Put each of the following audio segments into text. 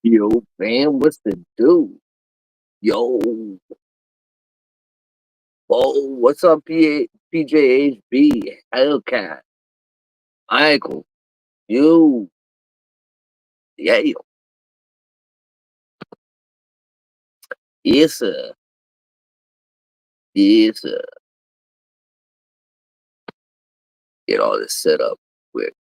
Yo, fam, what's the do? Yo, what's up, PJHB, Hellcat, Michael, you, yeah, yes, sir, yes, sir. Get all this set up quick.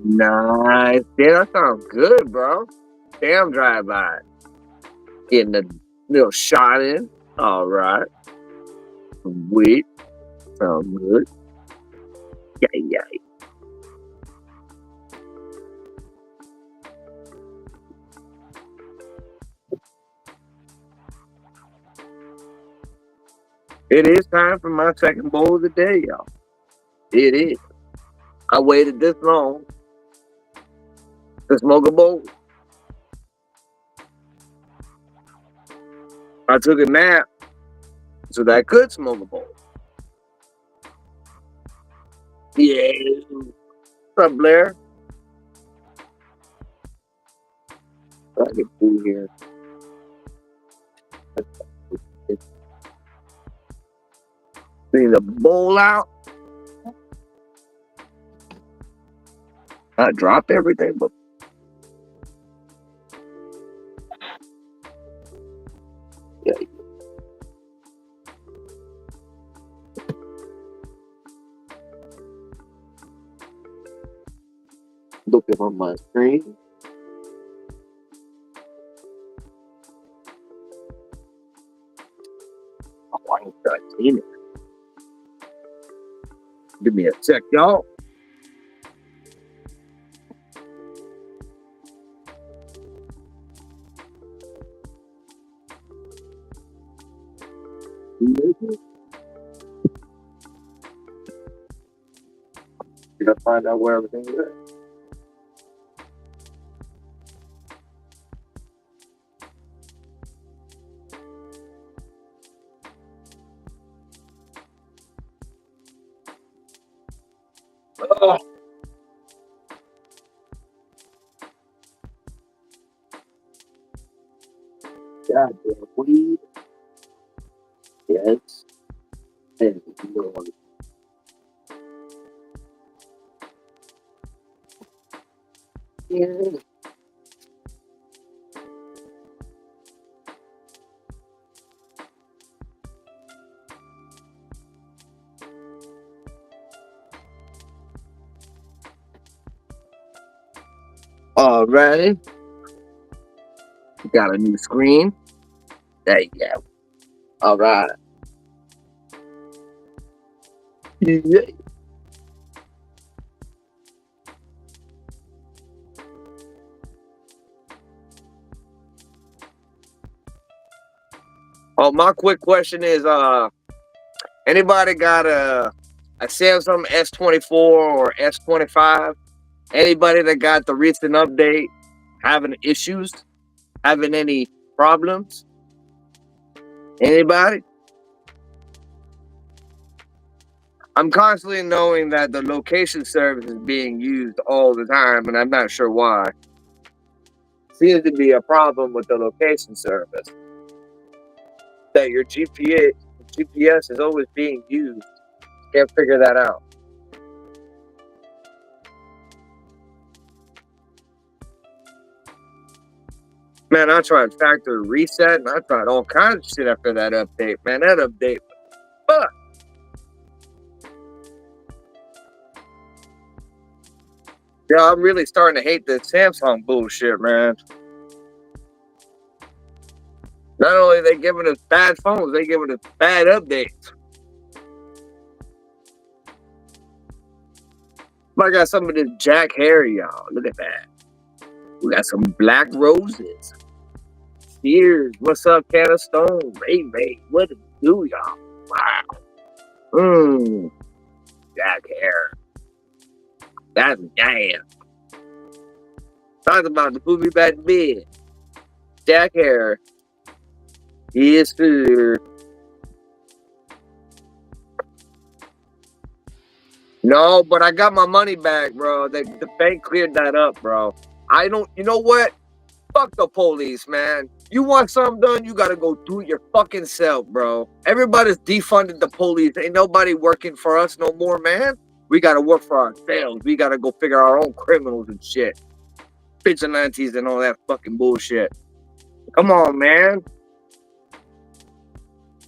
Nice. Yeah, that sounds good, bro. Damn, drive by. Getting a little shot in. All right. Sweet. Sounds good. Yeah, yeah. It is time for my second bowl of the day, y'all. It is. I waited this long to smoke a bowl. I took a nap so that I could smoke a bowl. Yeah. What's up, Blair? I get food here. Clean the bowl out. I dropped everything, but yeah. Looking on my screen. Oh, I ain't got seen it. Give me a sec, y'all. Did I find out where everything is at? Oh, goddamn weed. Yes. And yeah. Alrighty. Got a new screen. There you go. Alright. Yeah. Oh, my quick question is, anybody got a Samsung S24 or S25? Anybody that got the recent update having issues, having any problems? Anybody? I'm constantly knowing that the location service is being used all the time, and I'm not sure why. Seems to be a problem with the location service. That your GPS is always being used. Can't figure that out. Man, I tried factory reset and I tried all kinds of shit after that update. Man, that update was fuck. Yeah, I'm really starting to hate this Samsung bullshit, man. Not only are they giving us bad phones, they giving us bad updates. I got some of this Jack hair, y'all. Look at that. We got some black roses. Cheers. What's up, Can of Stone? Ray. What to do, y'all? Wow. Jack hair. That's damn. Talk about the movie back bed. Jack hair. Yes, sir. No, but I got my money back, bro. The bank cleared that up, bro. You know what? Fuck the police, man. You want something done, you gotta go do it your fucking self, bro. Everybody's defunded the police. Ain't nobody working for us no more, man. We gotta work for ourselves. We gotta go figure our own criminals and shit. Vigilantes and all that fucking bullshit. Come on, man.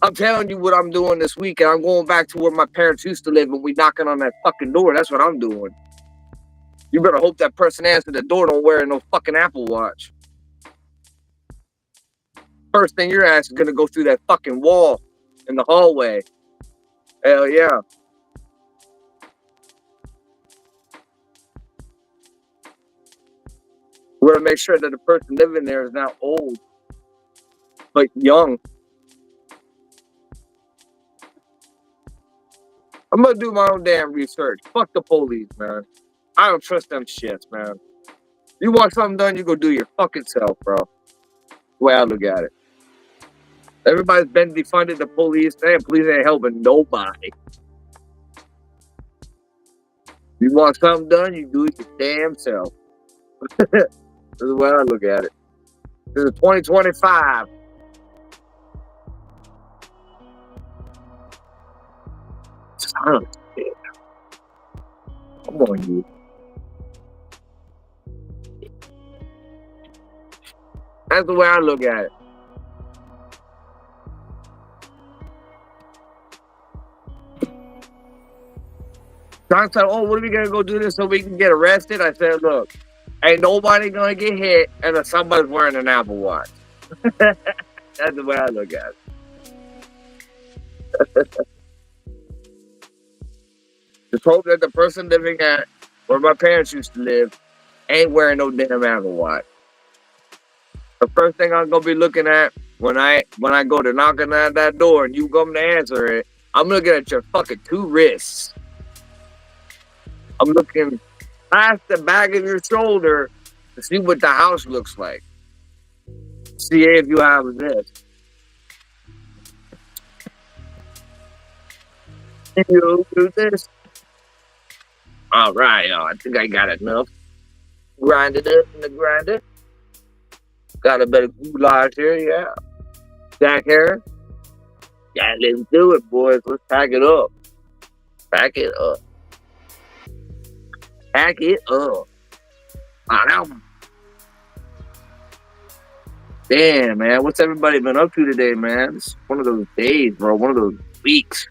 I'm telling you what I'm doing this weekend. I'm going back to where my parents used to live and we knocking on that fucking door. That's what I'm doing. You better hope that person answering the door don't wear no fucking Apple Watch. First thing your ass is gonna go through that fucking wall in the hallway. Hell yeah. We're gonna make sure that the person living there is not old, but young. I'm gonna do my own damn research. Fuck the police, man. I don't trust them shits, man. You want something done, you go do your fucking self, bro. The way I look at it. Everybody's been defunded the police. Damn, police ain't helping nobody. You want something done, you do it your damn self. This is the way I look at it. This is 2025. Son of a bitch. Come on, you. That's the way I look at it. John said, "Oh, what are we gonna go do this so we can get arrested?" I said, "Look, ain't nobody gonna get hit, and then somebody's wearing an Apple Watch." That's the way I look at it. Just hope that the person living at where my parents used to live ain't wearing no damn Apple Watch. The first thing I'm gonna be looking at when I go to knocking at that door and you come to answer it, I'm looking at your fucking two wrists. I'm looking past the back of your shoulder to see what the house looks like. See if you have this. You do this. All right, y'all. I think I got enough. Grind it up in the grinder. Got a bit of goulash here, yeah. Jack hair. Yeah, let's do it, boys. Let's pack it up. Pack it up. Pack it up. Damn, man. What's everybody been up to today, man? It's one of those days, bro. One of those weeks.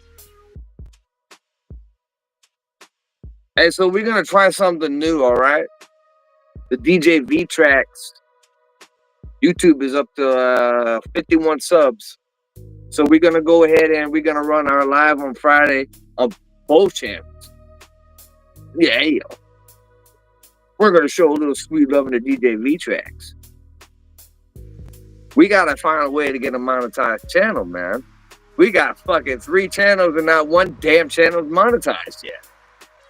Hey, so we're going to try something new, all right? The DJ V Tracks. YouTube is up to 51 subs. So we're going to go ahead and we're going to run our live on Friday on both channels. Yeah. We're going to show a little sweet love in the DJ V Tracks. We gotta find a way to get a monetized channel, man. We got fucking 3 channels and not one damn channel is monetized yet.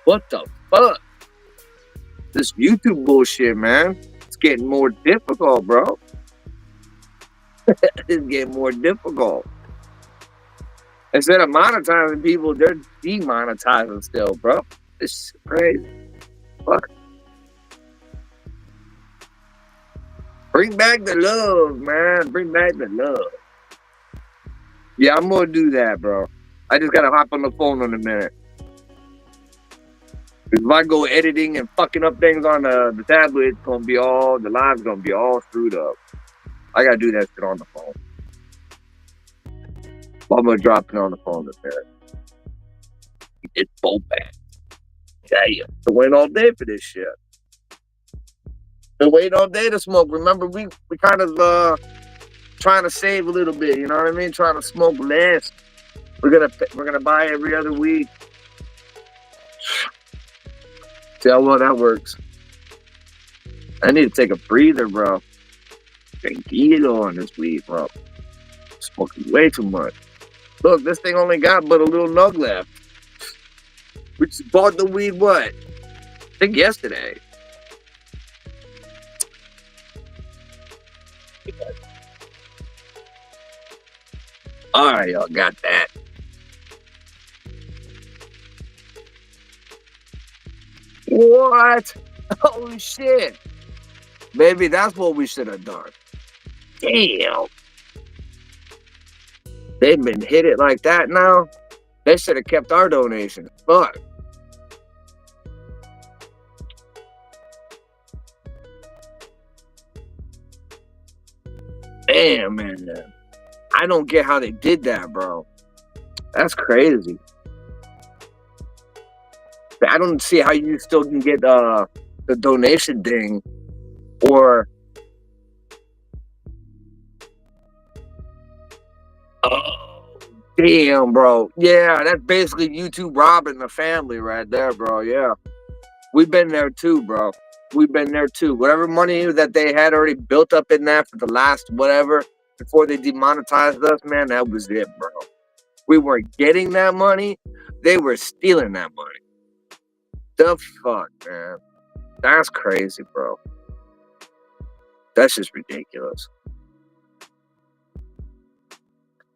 What the fuck? This YouTube bullshit, man. It's getting more difficult, bro. It's getting more difficult. Instead of monetizing people, they're demonetizing still, bro. This is crazy. Fuck. Bring back the love, man. Bring back the love. Yeah, I'm gonna do that, bro. I just gotta hop on the phone in a minute. If I go editing and fucking up things on the tablet, it's gonna be all, the live's gonna be all screwed up. I gotta do that shit on the phone. I'm gonna drop it on the phone in a minute. It's so bad. Damn. Been waiting all day for this shit. Been waiting all day to smoke. Remember, we kind of trying to save a little bit, you know what I mean? Trying to smoke less. We're gonna buy every other week. See how well that works. I need to take a breather, bro. Can't get on this weed, bro. Smoking way too much. Look, this thing only got but a little nug left. We just bought the weed, what? I think yesterday. Alright, y'all got that. What? Holy shit. Maybe that's what we should have done. Damn. They've been hit it like that now. They should have kept our donations. Fuck. Damn, man. I don't get how they did that, bro. That's crazy. I don't see how you still can get the donation thing, or oh damn, bro. Yeah, that's basically YouTube robbing the family right there, bro. Yeah, we've been there too, bro. We've been there too. Whatever money that they had already built up in that for the last whatever before they demonetized us, man, that was it, bro. We weren't getting that money; they were stealing that money. The fuck, man? That's crazy, bro. That's just ridiculous.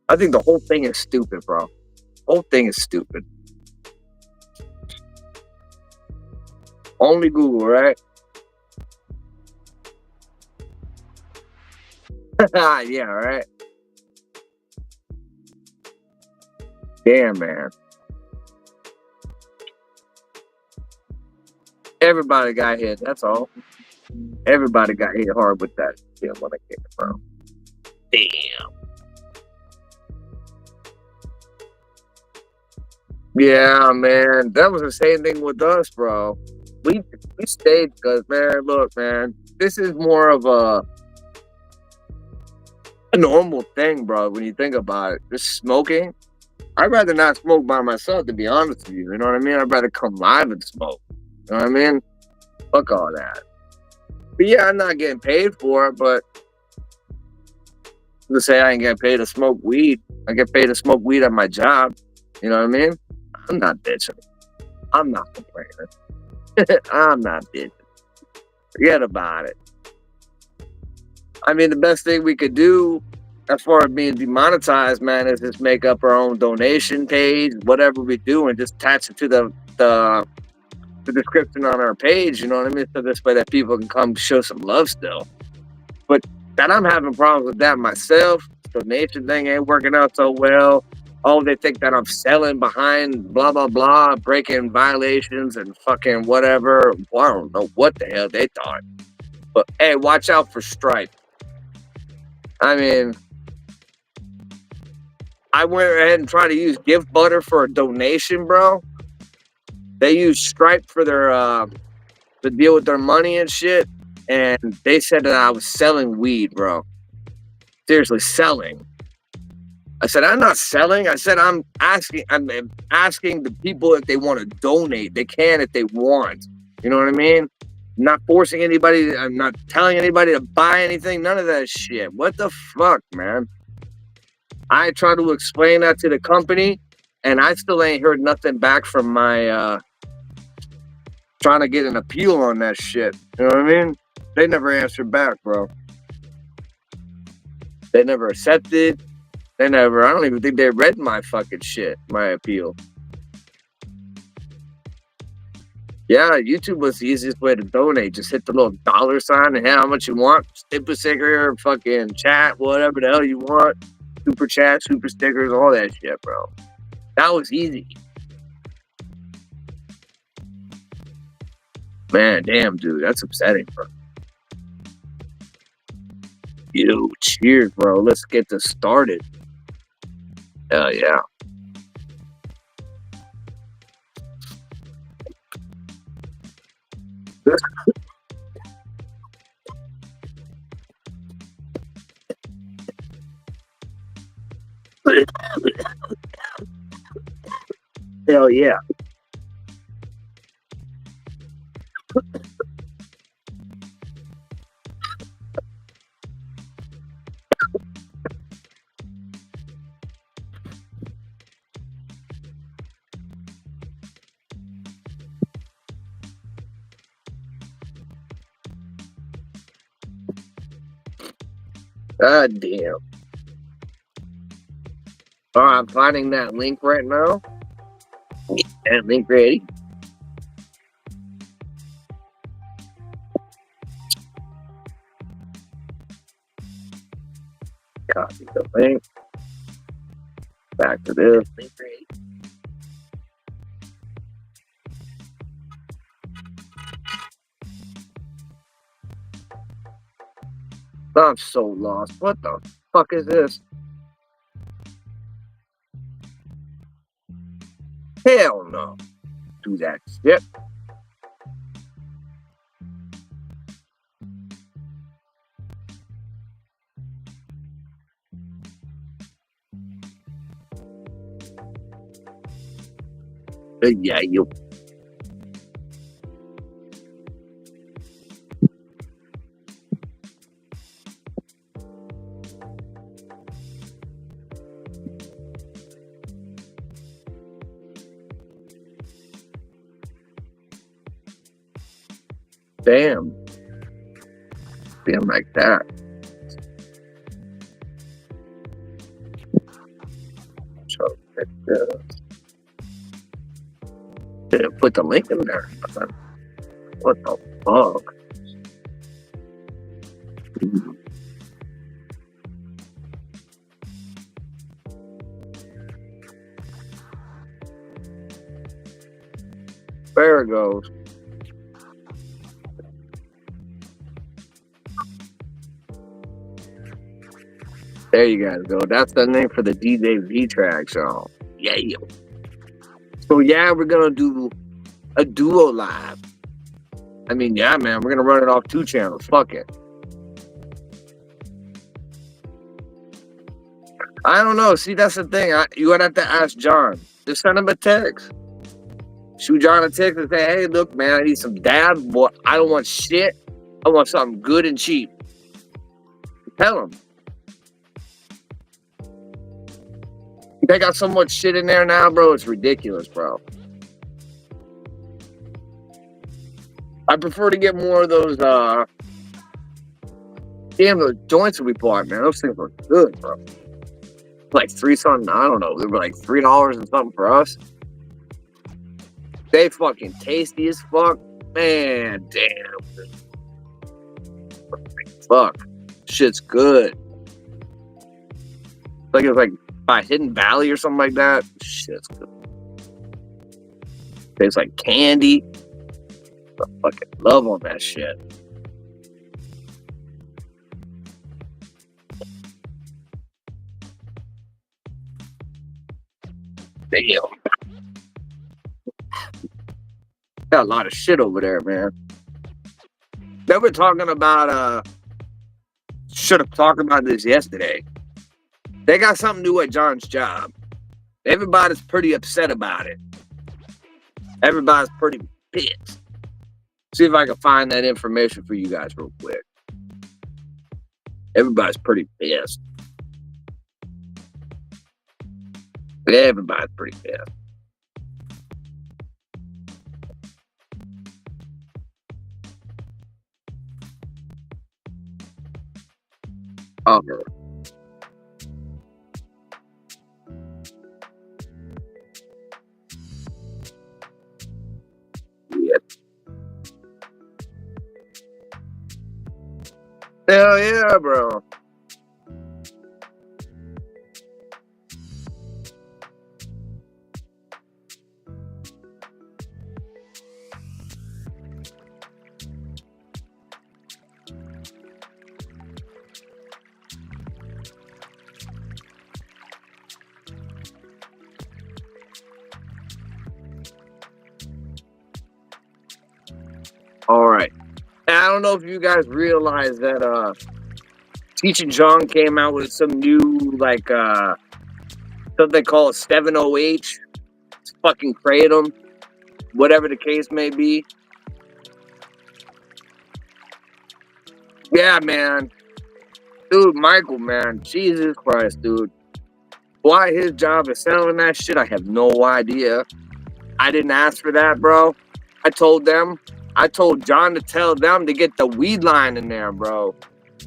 I think the whole thing is stupid, bro. The whole thing is stupid. Only Google, right? Yeah, right? Damn, man. Everybody got hit, that's all. Everybody got hit hard with that shit when I came from. Damn. Yeah, man. That was the same thing with us, bro. We stayed because, man, look, man, this is more of a normal thing, bro, when you think about it. Just smoking. I'd rather not smoke by myself, to be honest with you. You know what I mean? I'd rather come live and smoke. You know what I mean? Fuck all that. But yeah, I'm not getting paid for it, but to say I ain't getting paid to smoke weed. I get paid to smoke weed at my job. You know what I mean? I'm not bitching. I'm not complaining. I'm not bitching. Forget about it. I mean, the best thing we could do as far as being demonetized, man, is just make up our own donation page, whatever we do, and just attach it to the description on our page, you know what I mean? So this way that people can come show some love still. But that I'm having problems with that myself. Donation thing ain't working out so well. Oh, they think that I'm selling behind blah, blah, blah, breaking violations and fucking whatever. Well, I don't know what the hell they thought. But hey, watch out for Stripe. I mean, I went ahead and tried to use Gift Butter for a donation, bro. They use Stripe for their to deal with their money and shit, and they said that I was selling weed, bro. Seriously, selling. I said I'm not selling. I said I'm asking the people if they want to donate. They can if they want. You know what I mean? I'm not forcing anybody. I'm not telling anybody to buy anything. None of that shit. What the fuck, man? I try to explain that to the company, and I still ain't heard nothing back from my trying to get an appeal on that shit. You know what I mean? They never answered back, bro. They never accepted. They never. I don't even think they read my fucking shit, my appeal. Yeah, YouTube was the easiest way to donate. Just hit the little dollar sign and how much you want. Super sticker, fucking chat, whatever the hell you want. Super chat, super stickers, all that shit, bro. That was easy. Man, damn, dude. That's upsetting, bro. Yo, cheers, bro. Let's get this started. Hell yeah. Hell yeah. God damn. All right, I'm finding that link right now. That link ready. Copy the link. Back to this. Link ready. I'm so lost. What the fuck is this? Hell no. Do that shit. Yeah, you. Damn. Being like that. So, put the link in there. What the fuck? There it goes. There you guys go. That's the name for the DJ V-Track song. Yeah. So yeah, we're gonna do a duo live. I mean, yeah, man, we're gonna run it off 2 channels. Fuck it. I don't know. See, that's the thing. You would have to ask John. Just send him a text. Shoot John a text and say, hey, look, man, I need some dab. Boy, I don't want shit. I want something good and cheap. Tell him. They got so much shit in there now, bro. It's ridiculous, bro. I prefer to get more of those, damn, those joints that we bought, man. Those things were good, bro. Like $3 something, I don't know. They were like $3 and something for us. They fucking tasty as fuck. Man, damn. Fuck. Shit's good. Like it was like by Hidden Valley or something like that. Shit's good. Tastes like candy. I fucking love on that shit. Damn. Got a lot of shit over there, man. They were talking about, should have talked about this yesterday. They got something new at John's job. Everybody's pretty upset about it. Everybody's pretty pissed. See if I can find that information for you guys real quick. Everybody's pretty pissed. Everybody's pretty pissed. Okay. Yep. Hell yeah, bro. All right. And I don't know if you guys realize that Cheech and Chong came out with some new like something they call a 70H. It's fucking kratom, whatever the case may be. Yeah, man. Dude, Michael, man. Jesus Christ, dude. Why his job is selling that shit, I have no idea. I didn't ask for that, bro. I told John to tell them to get the weed line in there, bro.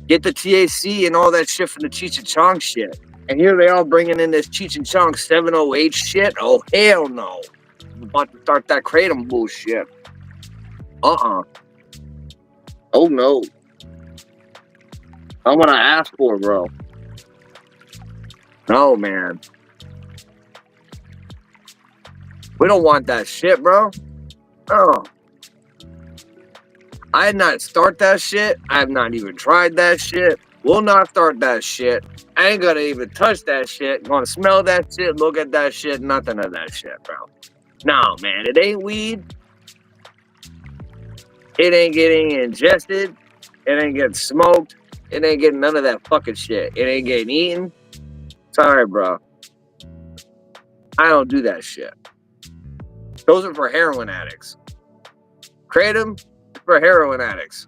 Get the THC and all that shit from the Cheech and Chong shit. And here they all bringing in this Cheech and Chong 70H shit. Oh, hell no. I'm about to start that kratom bullshit. Oh, no. I'm gonna ask for it, bro. No, man. We don't want that shit, bro. Oh. I did not start that shit. I have not even tried that shit. Will not start that shit. I ain't gonna even touch that shit. Gonna smell that shit, look at that shit, nothing of that shit, bro. No, man, it ain't weed. It ain't getting ingested. It ain't getting smoked. It ain't getting none of that fucking shit. It ain't getting eaten. Sorry, bro. I don't do that shit. Those are for heroin addicts. Kratom for heroin addicts.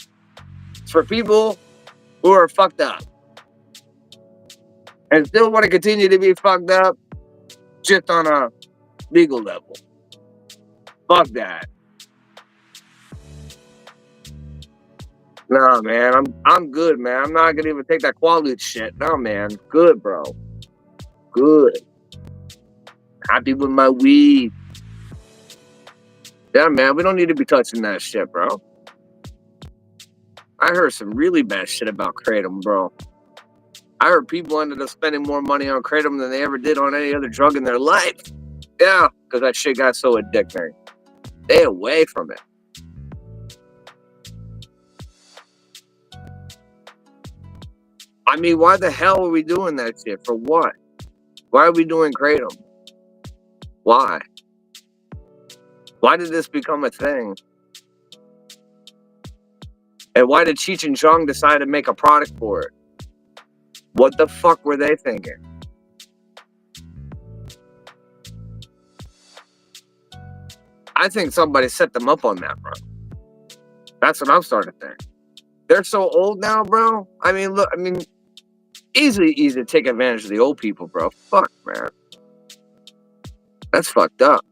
It's for people who are fucked up and still want to continue to be fucked up, just on a legal level. Fuck that. Nah, man, I'm good, man. I'm not gonna even take that quality shit. No, man, good, bro. Good. Happy with my weed. Yeah, man, we don't need to be touching that shit, bro. I heard some really bad shit about kratom, bro. I heard people ended up spending more money on kratom than they ever did on any other drug in their life. Yeah, because that shit got so addicting. Stay away from it. I mean, why the hell are we doing that shit? For what? Why are we doing kratom? Why? Why did this become a thing? And why did Cheech and Chong decide to make a product for it? What the fuck were they thinking? I think somebody set them up on that, bro. That's what I'm starting to think. They're so old now, bro. I mean, look, easy to take advantage of the old people, bro. Fuck, man. That's fucked up.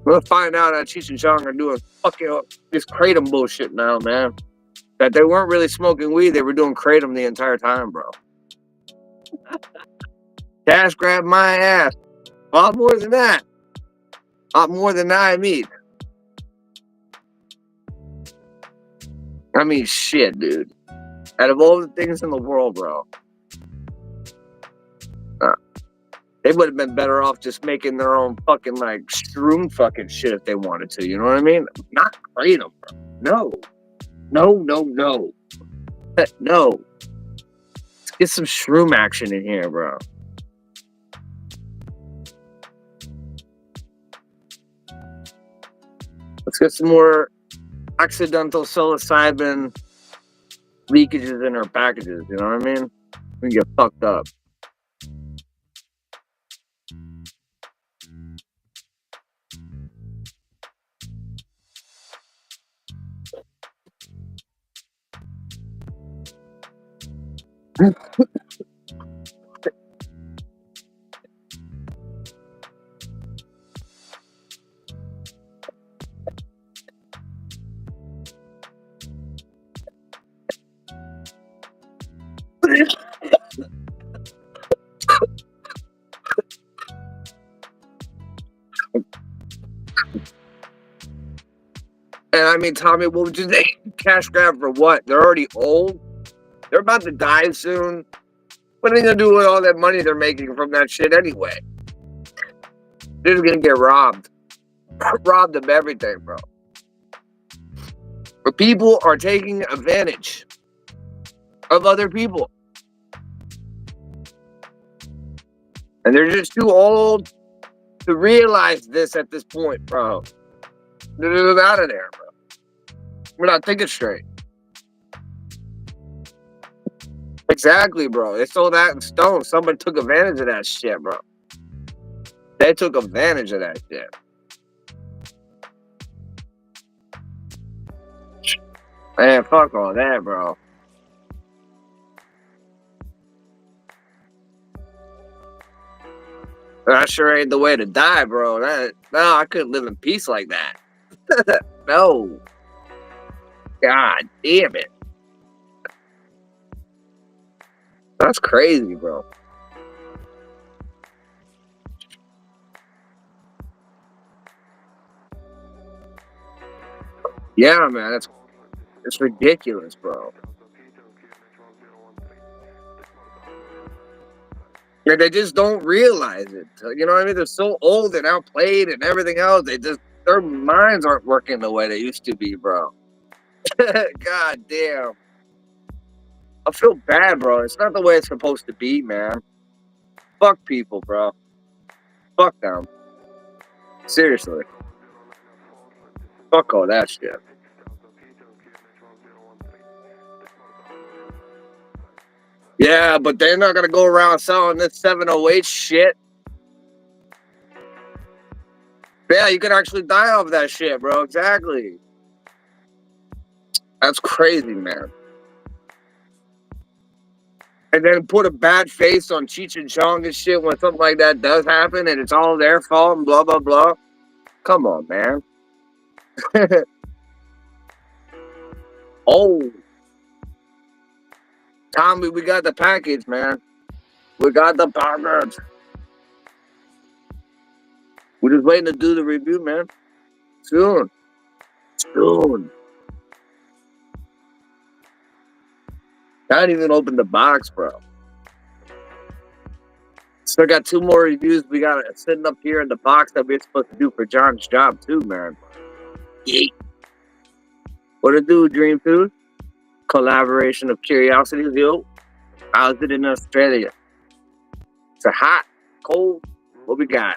We'll find out that Cheech and Chong are doing fucking this kratom bullshit now, man. That they weren't really smoking weed, they were doing kratom the entire time, bro. Cash grabbed my ass. A lot more than that. A lot more than I mean. I mean, shit, dude. Out of all the things in the world, bro, they would have been better off just making their own fucking, like, shroom fucking shit if they wanted to. You know what I mean? Not kratom, bro. No. No. No. Let's get some shroom action in here, bro. Let's get some more accidental psilocybin leakages in our packages. You know what I mean? We can get fucked up. And I mean, Tommy, what would you say? Cash grab for what? They're already old. They're about to die soon. What are they gonna do with all that money they're making from that shit anyway? They're just gonna get robbed. Robbed of everything, bro. But people are taking advantage of other people. And they're just too old to realize this at this point, bro. They're just out of there, bro. We're not thinking straight. Exactly, bro. They sold that in stone. Somebody took advantage of that shit, bro. They took advantage of that shit. Man, fuck all that, bro. That sure ain't the way to die, bro. No, I couldn't live in peace like that. No. God damn it. That's crazy, bro. Yeah, man, it's ridiculous, bro. Yeah, they just don't realize it. You know what I mean? They're so old and outplayed and everything else. Their minds aren't working the way they used to be, bro. God damn. I feel bad, bro. It's not the way it's supposed to be, man. Fuck people, bro. Fuck them. Seriously. Fuck all that shit. Yeah, but they're not gonna go around selling this 708 shit. Yeah, you can actually die off that shit, bro. Exactly. That's crazy, man. And then put a bad face on Cheech and Chong and shit when something like that does happen and it's all their fault and blah, blah, blah. Come on, man. Oh. Tommy, we got the package, man. We got the package. We're just waiting to do the review, man. Soon. Soon. I didn't even open the box, bro. Still got 2 more reviews we got sitting up here in the box that we're supposed to do for John's job, too, man. Yeet. What it do, Dream Food? Collaboration of curiosities, yo. How's it in Australia? It's a hot, cold. What we got?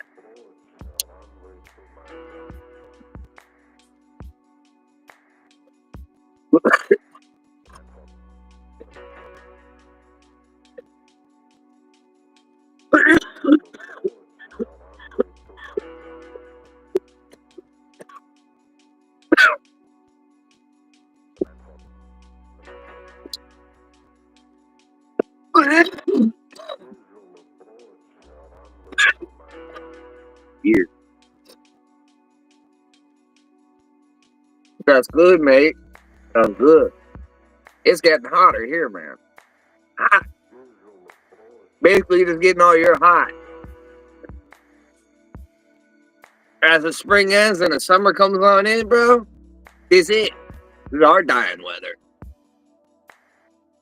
Here. That's good, mate. That's good. It's getting hotter here, man. Hot. Basically, you're just getting all your hot. As the spring ends and the summer comes on in, bro, this is it. This is our dying weather.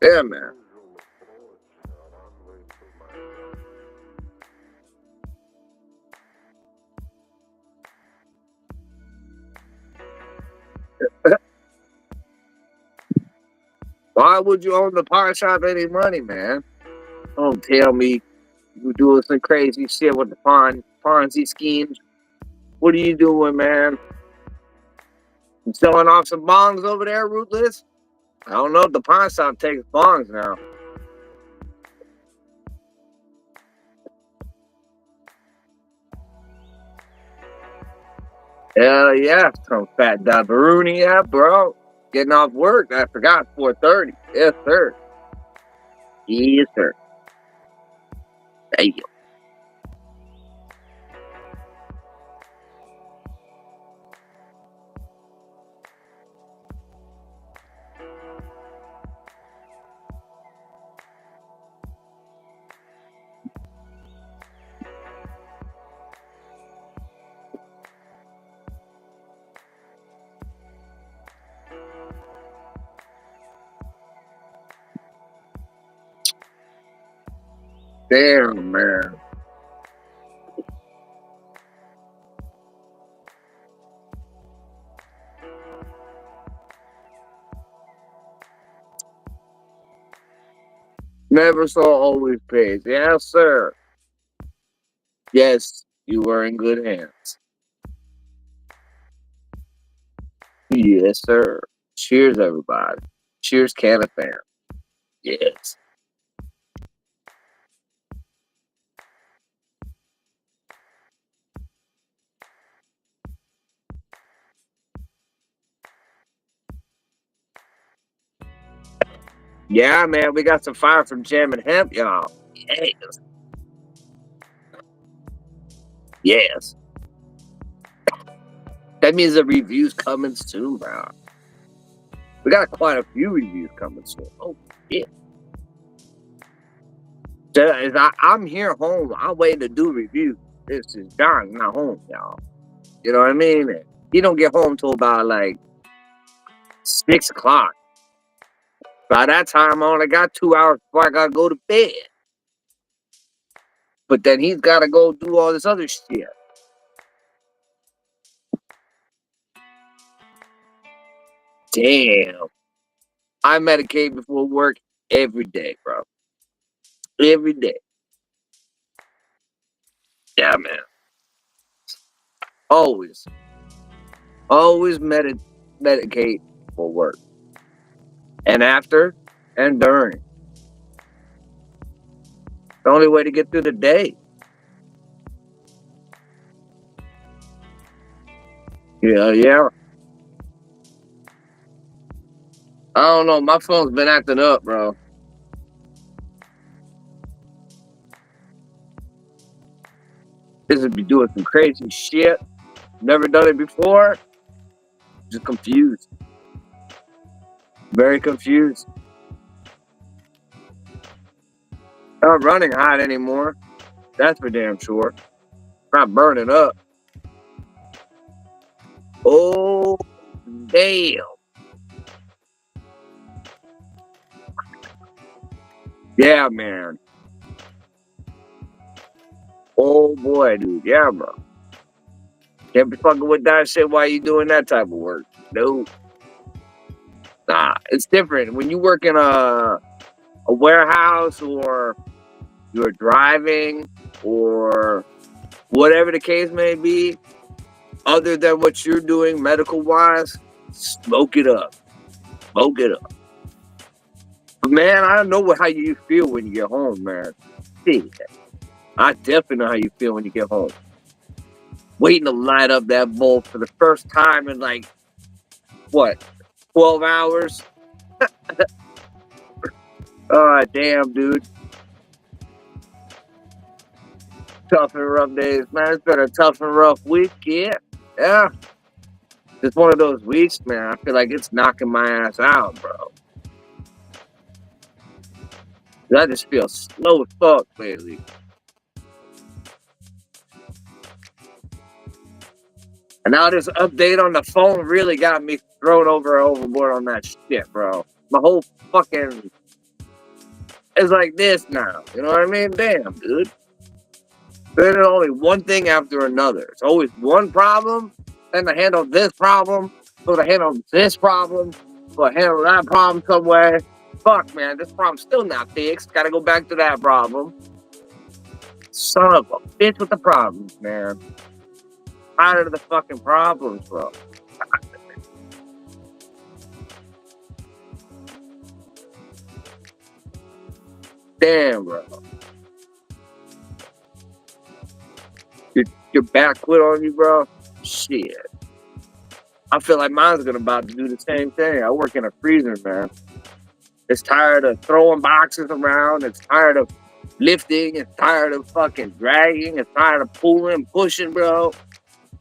Yeah, man. Why would you own the pawn shop any money, man? Don't tell me you doing some crazy shit with the Ponzi schemes. What are you doing, man? You selling off some bongs over there, Ruthless? I don't know if the pawn shop takes bongs now. Hell yeah, some fat Dabaruni, yeah, bro. Getting off work, I forgot, 4:30. Yes, sir. Yes, sir. Thank you. Damn, man. Never saw, always pays. Yes, sir. Yes, you were in good hands. Yes, sir. Cheers, everybody. Cheers, Canada fam. Yes. Yeah, man, we got some fire from Jam and Hemp, y'all. Yes. Yes. That means the review's coming soon, bro. We got quite a few reviews coming soon. Oh, yeah. I'm here home. I'm waiting to do reviews. This is John, not home, y'all. You know what I mean? He don't get home till about like 6 o'clock. By that time, I only got 2 hours before I gotta go to bed. But then he's gotta go do all this other shit. Damn. I medicate before work every day, bro. Every day. Yeah, man. Always. Always medicate for work. And after and during. The only way to get through the day. Yeah, yeah. I don't know. My phone's been acting up, bro. This would be doing some crazy shit. Never done it before. Just confused. Very confused. Not running hot anymore. That's for damn sure. Not burning up. Oh, damn. Yeah, man. Oh, boy, dude. Yeah, bro. Can't be fucking with that shit while you doing that type of work. No. Nah, it's different. When you work in a warehouse or you're driving or whatever the case may be, other than what you're doing medical wise, smoke it up. Smoke it up. Man, I don't know how you feel when you get home, man. See, I definitely know how you feel when you get home. Waiting to light up that bowl for the first time in like, what, 12 hours? Oh, damn, dude. Tough and rough days, man. It's been a tough and rough week, yeah. Yeah. It's one of those weeks, man. I feel like it's knocking my ass out, bro. I just feel slow as fuck lately. And now this update on the phone really got me thrown overboard on that shit, bro. My whole fucking is like this now. You know what I mean? Damn, dude. There's only one thing after another. It's always one problem, then to handle this problem, so to handle this problem, so to handle that problem some way. Fuck, man, this problem's still not fixed. Gotta go back to that problem. Son of a bitch with the problems, man. Tired of the fucking problems, bro. Damn, bro. Your back quit on you, bro? Shit. I feel like mine's about to do the same thing. I work in a freezer, man. It's tired of throwing boxes around. It's tired of lifting. It's tired of fucking dragging. It's tired of pulling, pushing, bro.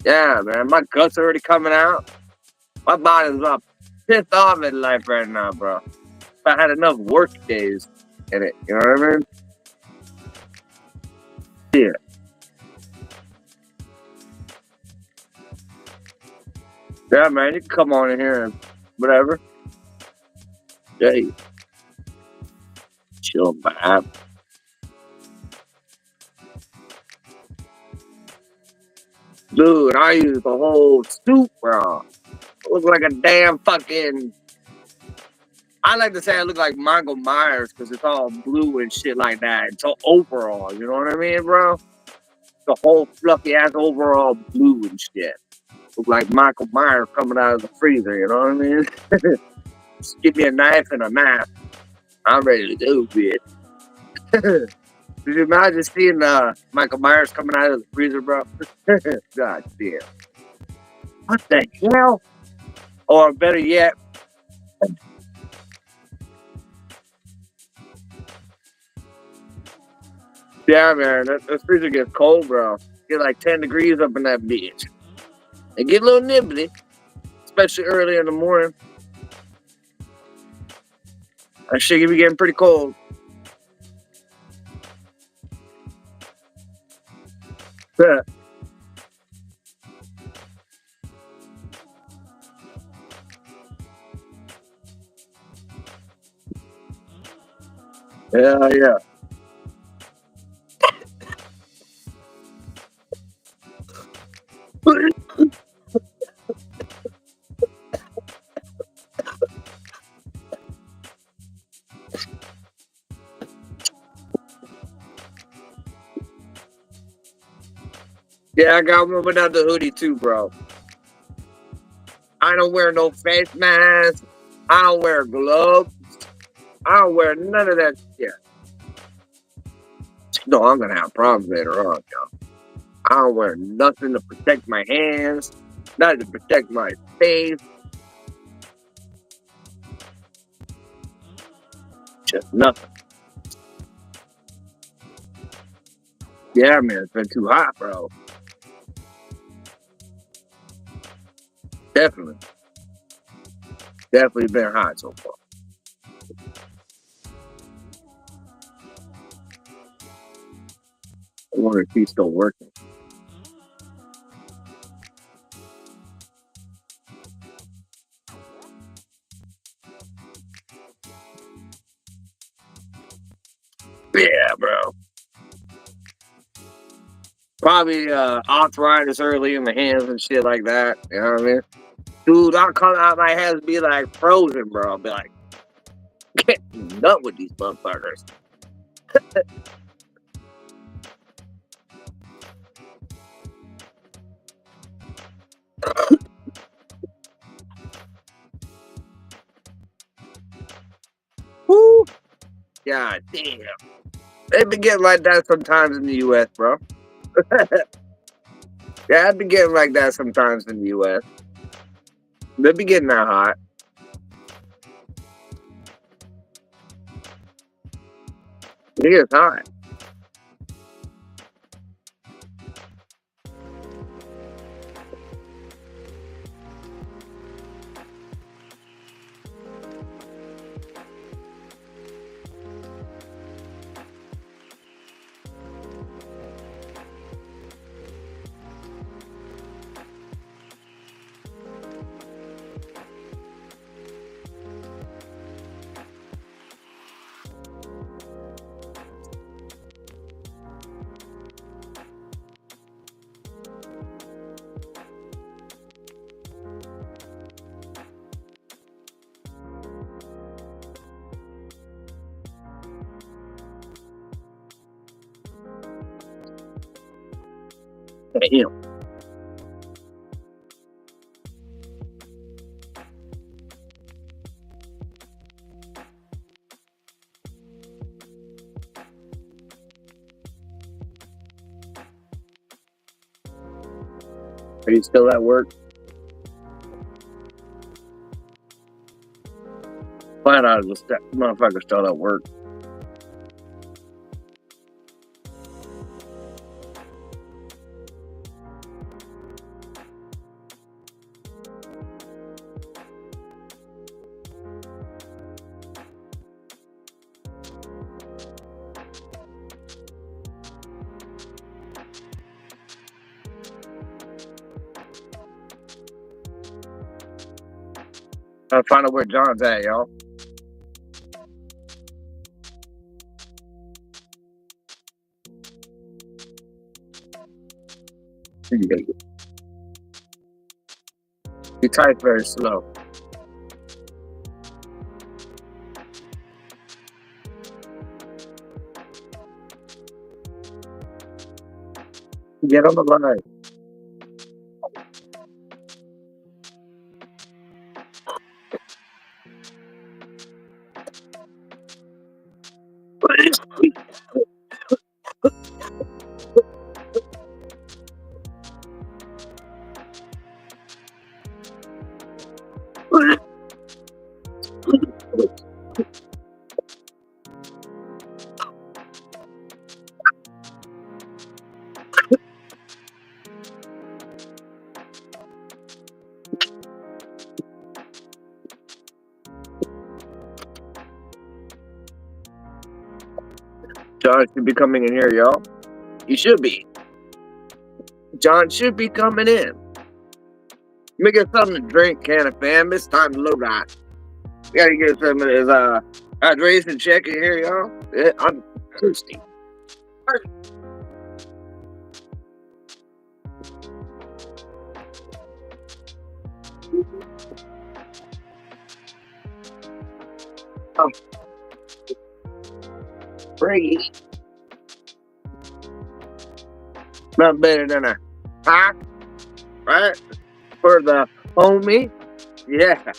Yeah, man. My guts are already coming out. My body's about pissed off at life right now, bro. I had enough work days in it. You know what I mean? Yeah. Yeah, man. You can come on in here and whatever. Yeah. Chill, man. Dude, I used the whole suit, bro. It looked like a damn fucking. I like to say I look like Michael Myers because it's all blue and shit like that. It's all overall, you know what I mean, bro? The whole fluffy ass overall blue and shit. Look like Michael Myers coming out of the freezer, you know what I mean? Just give me a knife and a mask. I'm ready to go, bitch. Did you imagine seeing Michael Myers coming out of the freezer, bro? God damn. What the hell? Or better yet, yeah, man, that freezer gets cold, bro. Get like 10 degrees up in that bitch. It get a little nibbly, especially early in the morning. That shit can be getting pretty cold. Yeah, yeah. Yeah, I got one without the hoodie too, bro. I don't wear no face mask. I don't wear gloves. I don't wear none of that shit. No, I'm gonna have problems later on, yo. I don't wear nothing to protect my hands, nothing to protect my face, just nothing. Yeah, man, it's been too hot, bro. Definitely, definitely been hot so far. I wonder if he's still working. Yeah, bro. Probably arthritis early in the hands and shit like that. You know what I mean? Dude, I'll come out my hands be like frozen, bro. I'll be like, get nut with these motherfuckers. Woo! God damn. They be getting like that sometimes in the US, bro. Yeah, I be getting like that sometimes in the US. They be getting that hot. It gets hot. Damn. Are you still at work? Find out if this motherfucker still at work. I'll find out where John's at, y'all. He types very slow. Get on the line. John should be coming in here, y'all. He should be. John should be coming in. Let me get something to drink, can of fam. It's time to load out. We gotta get some of this hydration check in here, y'all. Yeah, I'm thirsty. Oh. Free. Not better than a hot, right? For the homie. Yeah.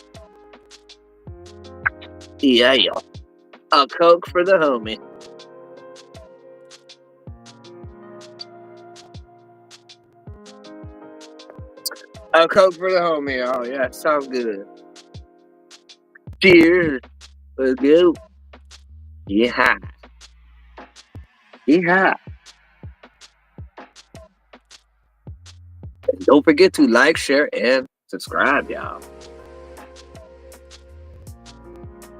Yeah, y'all. A Coke for the homie. A Coke for the homie. Oh, yeah. Sounds good. Cheers. Let's go. Yeah. Yeah. And don't forget to like, share, and subscribe, y'all.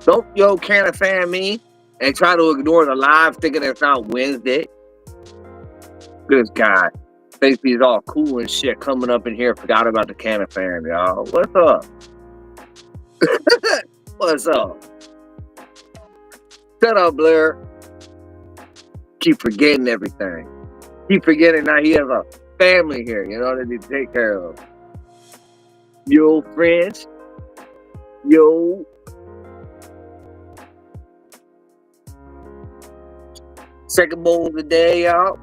Don't can of fan me and try to ignore the live thinking it's not Wednesday. This guy thinks he's all cool and shit coming up in here. Forgot about the can of fan, y'all. What's up? What's up? Shut up, Blair. Keep forgetting everything. Keep forgetting that he has a family here, you know, that he take care of. Yo, friends. Yo. Second bowl of the day, y'all.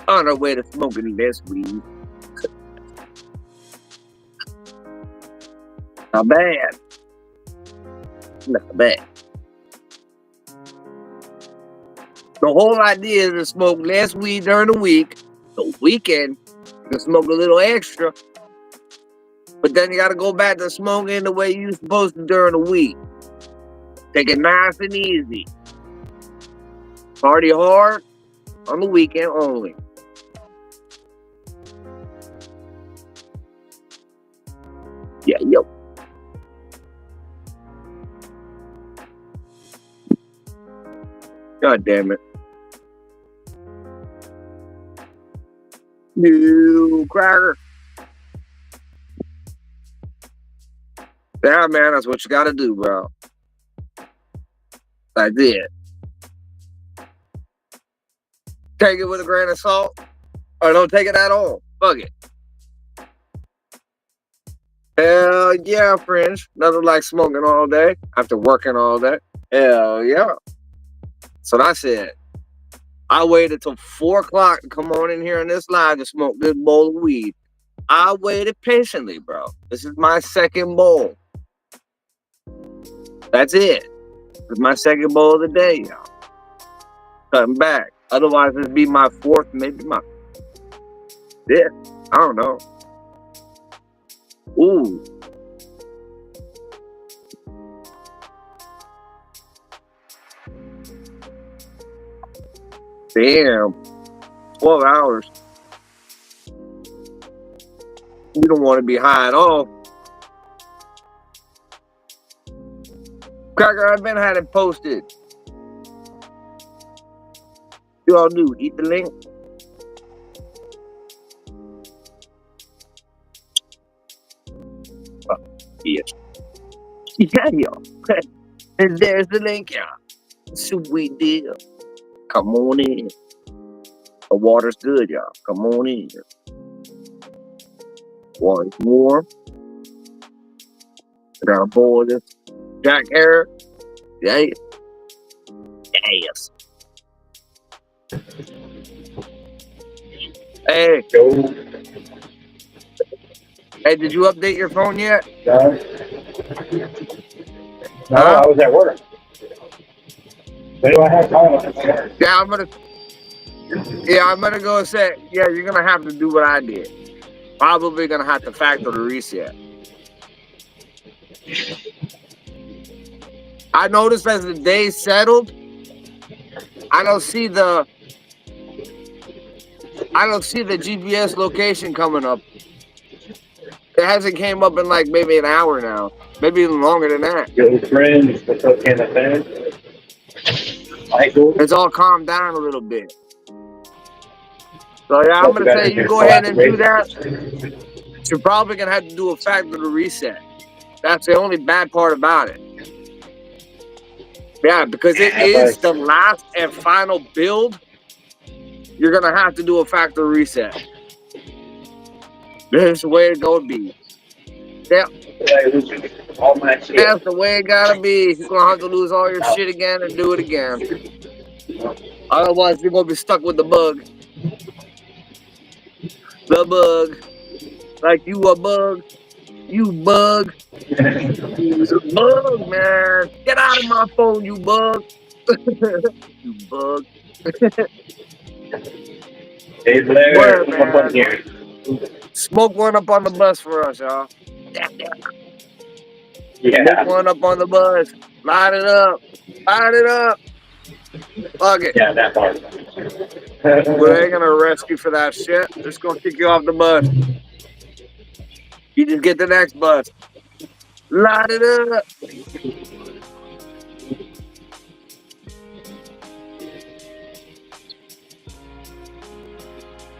On our way to smoking this weed. Not bad. Not bad. The whole idea is to smoke less weed during the week. The weekend, you can smoke a little extra. But then you got to go back to smoking the way you're supposed to during the week. Take it nice and easy. Party hard on the weekend only. Yeah, yo. God damn it. You cracker. Yeah, man, that's what you gotta do, bro. I did. Take it with a grain of salt, or don't take it at all. Fuck it. Hell yeah, friends. Nothing like smoking all day after working all day. Hell yeah. So I said, I waited till 4 o'clock to come on in here in this live to smoke this bowl of weed. I waited patiently, bro. This is my second bowl. That's it. This is my second bowl of the day, y'all. Cutting back. Otherwise, it'd be my fourth, maybe my fifth. I don't know. Ooh. Damn. 12 hours. You don't want to be high at all. Cracker, I've been had it posted. You all do. Eat the link. Oh, yes. Yeah, y'all. And there's the link, y'all. Sweet deal. Come on in. The water's good, y'all. Come on in. Water's warm. I got a bowl of this Jack Harris. Yeah. Yes. Hey. Yo. Hey, did you update your phone yet? No, I was at work. When do I have time? Yeah, I'm gonna go and say, yeah, you're gonna have to do what I did. Probably gonna have to factor the reset. I noticed as the day settled, I don't see the GPS location coming up. It hasn't came up in like maybe an hour now. Maybe even longer than that. Your friends, the cocaine fan. It's all calmed down a little bit. So yeah, I'm gonna say you go ahead and do that. You're probably gonna have to do a factory reset. That's the only bad part about it. Yeah, because it is the last and final build. You're gonna have to do a factory reset. This is the way it's gonna be. Yeah. That's the way it gotta be. You're gonna have to lose all your shit again and do it again. Otherwise, you're gonna be stuck with the bug. The bug. Like you a bug. You bug. You bug, man. Get out of my phone, you bug. You bug. Hey, Blair, come up here. Smoke one up on the bus for us, y'all. Yeah. Smoke one up on the bus. Light it up. Light it up. Fuck it. Yeah, that part. Well, they ain't gonna arrest you for that shit. They're just gonna kick you off the bus. You just get the next bus. Light it up.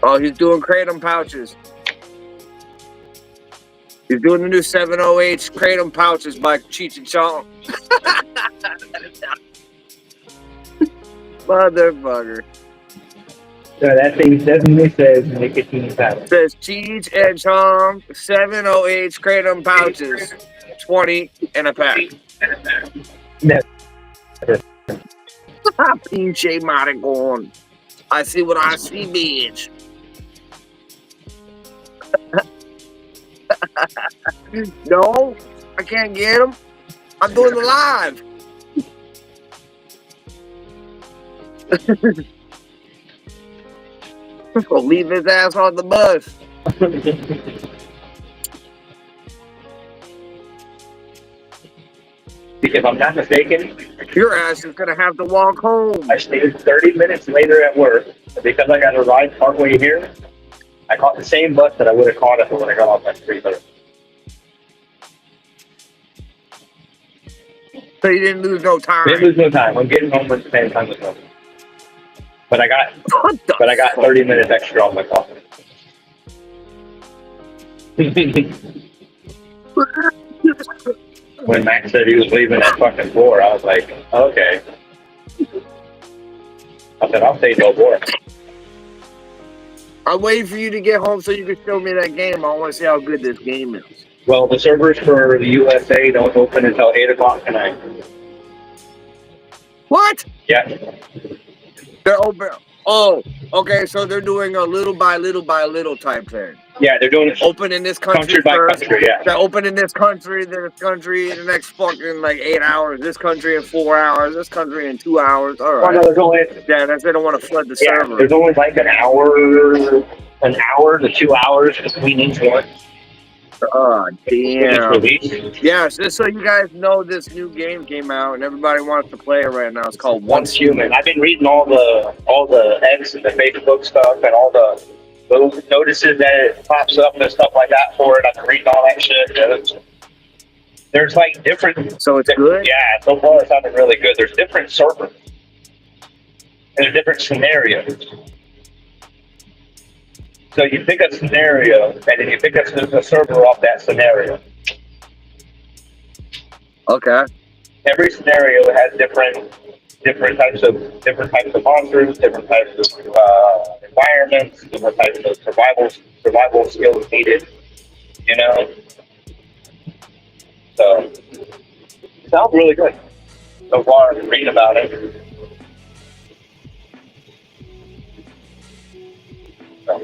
Oh, he's doing Kratom pouches. He's doing the new 708 Kratom pouches by Cheech and Chong. Motherfucker. So that thing definitely says nicotine pouch. Says Cheech and Chong 708 Kratom pouches. 20 in a pack. Pinche maricon. I see what I see, bitch. No, I can't get him. I'm doing the live. Gonna leave his ass on the bus. If I'm not mistaken, Your ass is gonna have to walk home. I stayed 30 minutes later at work because I got a ride partway here. I caught the same bus that I would have caught if I would have got off at 3:30. So you didn't lose no time. Didn't lose no time. I'm getting home at the same time as well. But I got 30 minutes extra on my clock. When Max said he was leaving at fucking 4, I was like, okay. I said, I'll stay till 4. I'm waiting for you to get home so you can show me that game. I want to see how good this game is. Well, the servers for the USA don't open until 8 o'clock tonight. What? Yeah. They're open. Oh, okay. So they're doing a little by little type thing. Yeah, they're doing it Open in this country country by first. country. Yeah. They open in this country, in the next fucking like 8 hours. This country in 4 hours. This country in 2 hours. All Well, no, right. there's only Yeah, that's they don't want to flood the yeah, server. there's only like an hour to 2 hours between each one. Oh When it's damn. released. Yeah, just so you guys know, this new game came out and everybody wants to play it right now. It's called Once Human. I've been reading all the X and the Facebook stuff and all the little notices that it pops up and stuff like that for it. I've been reading all that shit. There's like different. So it's good? Yeah, so far it's sounding really good. There's different servers and there's different scenarios. So you pick a scenario and then you pick a server off that scenario. Okay. Every scenario has different types of monsters, different types of environments, different types of survival skills needed. You know, so it sounds really good so far. Reading about it. So.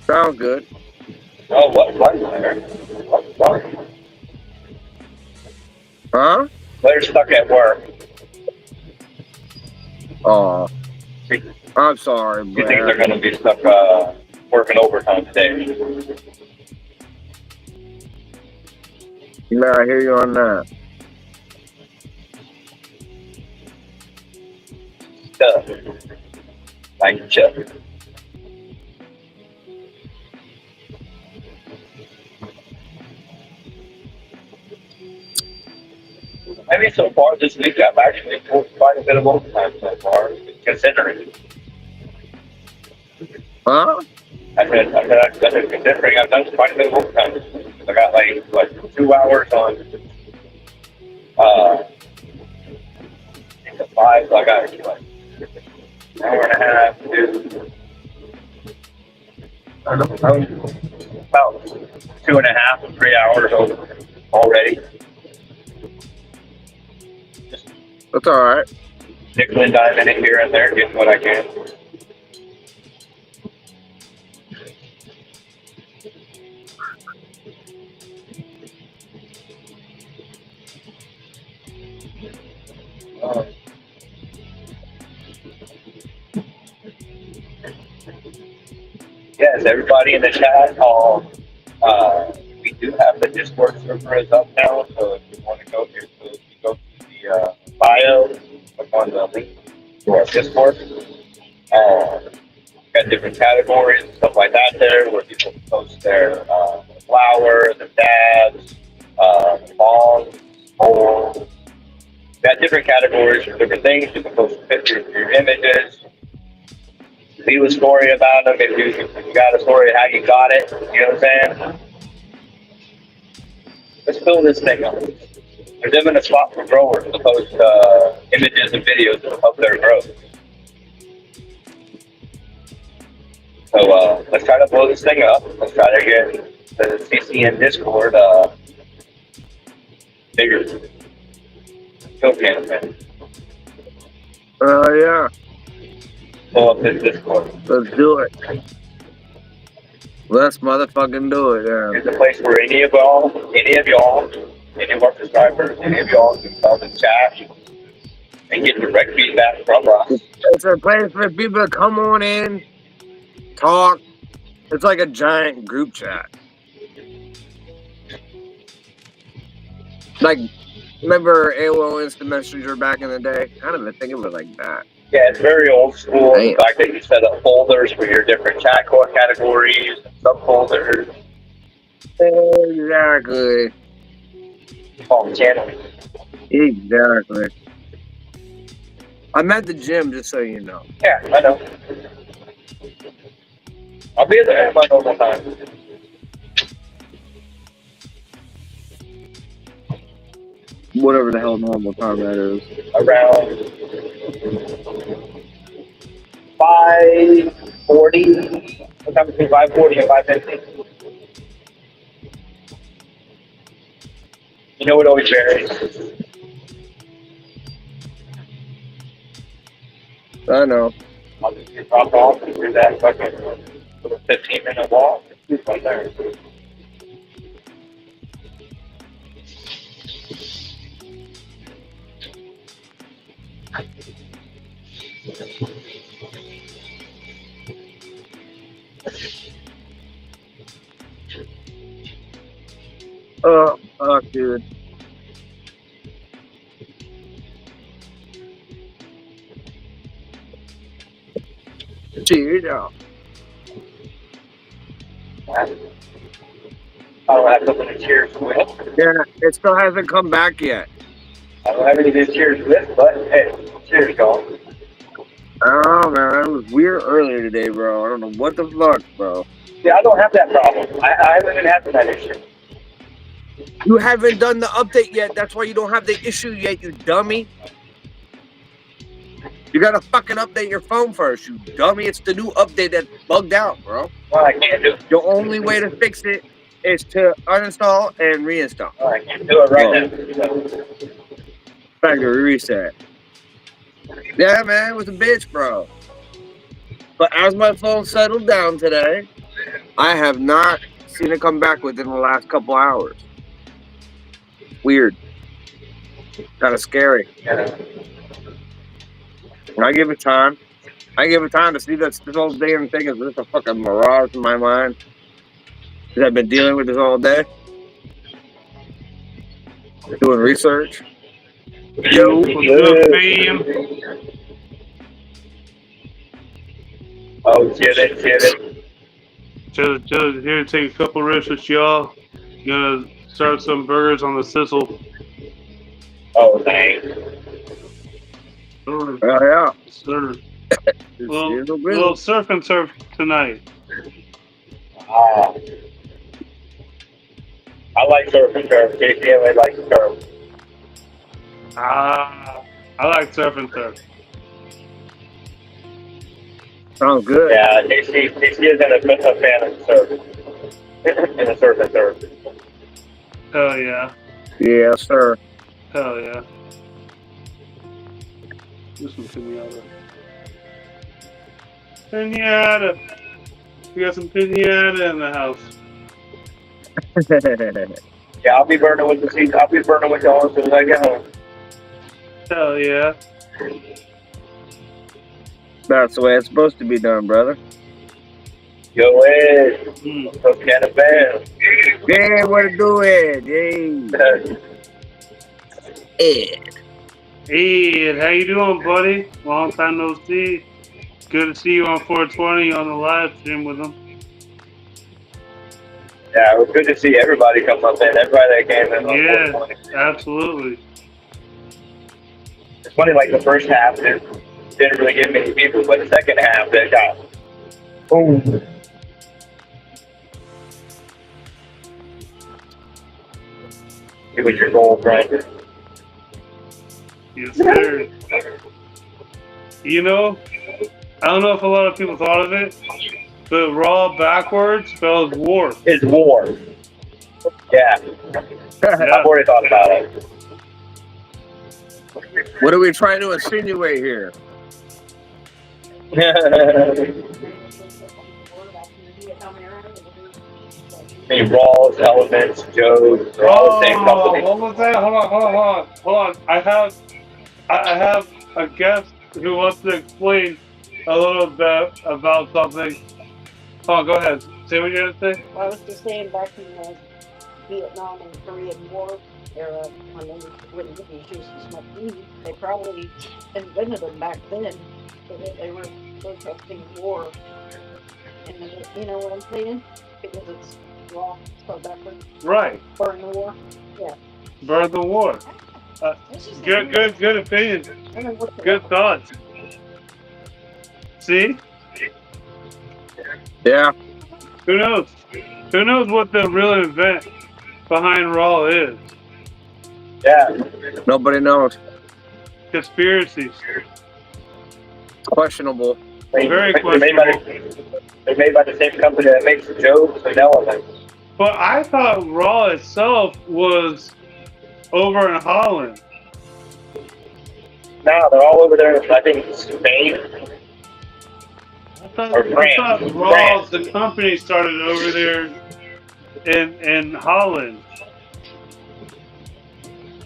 Sounds good. Oh, what? Huh? They're stuck at work. Oh. I'm sorry, You think Brad. they're going to be stuck working overtime today? Yeah, I hear you on that. Like Chuck. I mean, so far this week I've actually pulled quite a bit of overtime so far, considering. Huh? I've been considering I've done quite a bit of overtime this week. I got like 2 hours on into 5, so I got like an hour and a half to about 2.5 to 3 hours over already. That's all right. Nickel and dime in it here and there, getting what I can. Yes, everybody in the chat hall. We do have the Discord server is up now, so if you want to go here, so if you go to the bio, click on the link to our Discord. Got different categories and stuff like that there, where people can post their flower, the dabs, bongs, bowls. Got different categories for different things. You can post pictures of your images. Leave a story about them. If you got a story of how you got it, you know what I'm saying? Let's fill this thing up. There's even a spot for growers to post images and videos of their growth. So let's try to blow this thing up. Let's try to get the CCN Discord bigger. Still can't, man. Yeah. Blow up this Discord. Let's do it. Let's motherfucking do it, yeah. It's a place where any of our subscribers, any of y'all can come and chat and get direct feedback from us. It's a place for people to come on in, talk. It's like a giant group chat. Like, remember AOL Instant Messenger back in the day? I don't even think of it like that. Yeah, it's very old school. The fact that you set up folders for your different chat categories, subfolders. Exactly. On channel. Exactly. I'm at the gym, just so you know. Yeah, I know. I'll be there at my normal time. Whatever the hell normal time that is. Around 5:40. Sometime between 5:40 and 5:50. You know, it always varies. I know. I'll just get dropped off and do that fucking little 15-minute walk. Right there. Oh, dude. Dude, oh. I don't have something to cheers with. Yeah, it still hasn't come back yet. I don't have any to cheers with, but hey, cheers, y'all. Oh, man, that was weird earlier today, bro. I don't know what the fuck, bro. Yeah, I don't have that problem. I haven't been having that issue. You haven't done the update yet. That's why you don't have the issue yet, you dummy. You gotta fucking update your phone first, you dummy. It's the new update that's bugged out, bro. Well, I can't do it. The only way to fix it is to uninstall and reinstall. Well, I can't do it right now. Factory reset. Yeah, man, it was a bitch, bro. But as my phone settled down today, I have not seen it come back within the last couple hours. Weird. Kind of scary. Yeah. I give it time. I give it time to see that this whole damn thing is just a fucking mirage in my mind. Because I've been dealing with this all day. Doing research. Yo, what's up, fam? Oh, get it. Just here to take a couple risks with y'all. Gonna start some burgers on the sizzle. Oh, dang. Sir, Oh, sir. yeah. Little surf and turf tonight. Ah. I like surf and turf. Casey only likes surf. I like surf and turf. Sounds good. Yeah, Casey isn't a fan of surf. In the surf and turf. Hell yeah. Yes, sir. Hell yeah. This one pinata. Pinata. We got some pinata in the house. Yeah, I'll be burning with the seeds. I'll be burning with y'all as soon as I get home. Hell yeah. That's the way it's supposed to be done, brother. Yo, Ed. What's up, Canabam? Yeah, what to do it? Hey. Ed. Hey, how you doing, buddy? Long time no see. Good to see you on 420 on the live stream with them. Yeah, it was good to see everybody come up in. Everybody that came in. Yeah, absolutely. It's funny, like the first half didn't really get many people, but the second half they got boom. It was your goal, right? Yes, sir. You know, I don't know if a lot of people thought of it, but raw backwards spells war. It's war. Yeah. I've already thought about it. What are we trying to insinuate here? The Rawls, Elements, Joe's, they're all the same company. What was that? Hold on. I have a guest who wants to explain a little bit about something. Hold on, go ahead. Say what you're gonna say. I was just saying back in the Vietnam and Korean War era, when they wouldn't get these used to smoke weed, they probably invented them back then so that they were protesting war. And you know what I'm saying? Because it's raw, spelled backwards. Right. Burn the war. Yeah. Burn the war. Good opinion. Good thoughts. See? Yeah. Who knows? Who knows what the real event behind Raw is? Yeah. Nobody knows. Conspiracies. Questionable. Very questionable. They're made by the same company that makes the Joes and Elements. But I thought Raw itself was over in Holland. Now they're all over there. I think Spain or I thought France. Raw, France. the company, started over there in Holland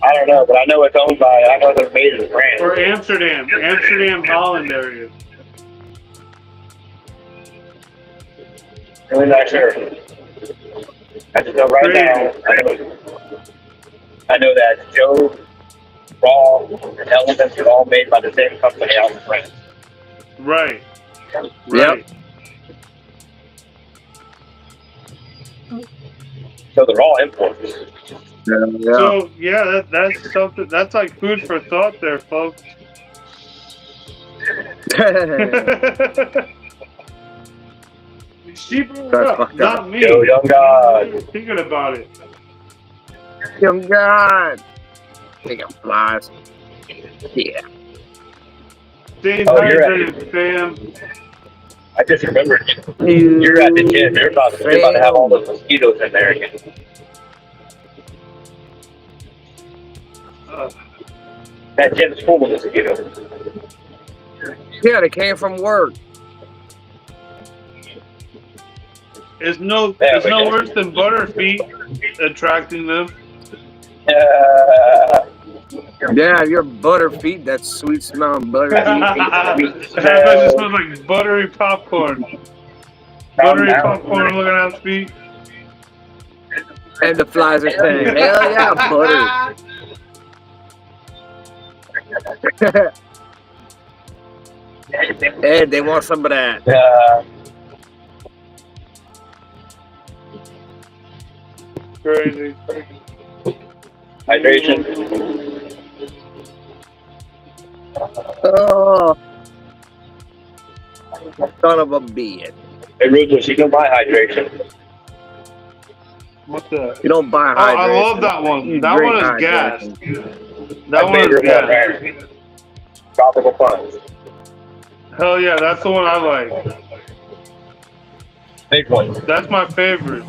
I don't know, but I know it's owned by. I know they're made in or France. Amsterdam, Holland area. I'm not sure. I just know right now. Crazy. I know that Joe Raw and Elements are all made by the same company out in France. Right. Yep. Right. So they're all imports. Yeah. So yeah, that's something. That's like food for thought, there, folks. She brought it That's up, fucked up. not me. Joe Young God. Thinking about it. Young God. Taking flies. Yeah. Stay Oh, you're hydrated, fam. I just remembered. You're at the gym. You're about to have all those mosquitoes in there again. That gym's full of mosquitoes. Yeah, they came from work. It's no Yeah, worse than Butterfeet attracting them. Yeah, your butter feet, that sweet smelling butter feet. I bet it smells like buttery popcorn. Buttery popcorn looking at feet. And the flies are saying, hell yeah, butter. Hey, they want some of that. Crazy. Hydration. Oh, son of a bitch. Hey, Ruthless, you can buy hydration. What the? You don't buy Oh, hydration. I love that one. You That drink one is hydration. gas. That one is gas. Tropical Punch. Hell yeah, that's the one I like. Big one. That's my favorite.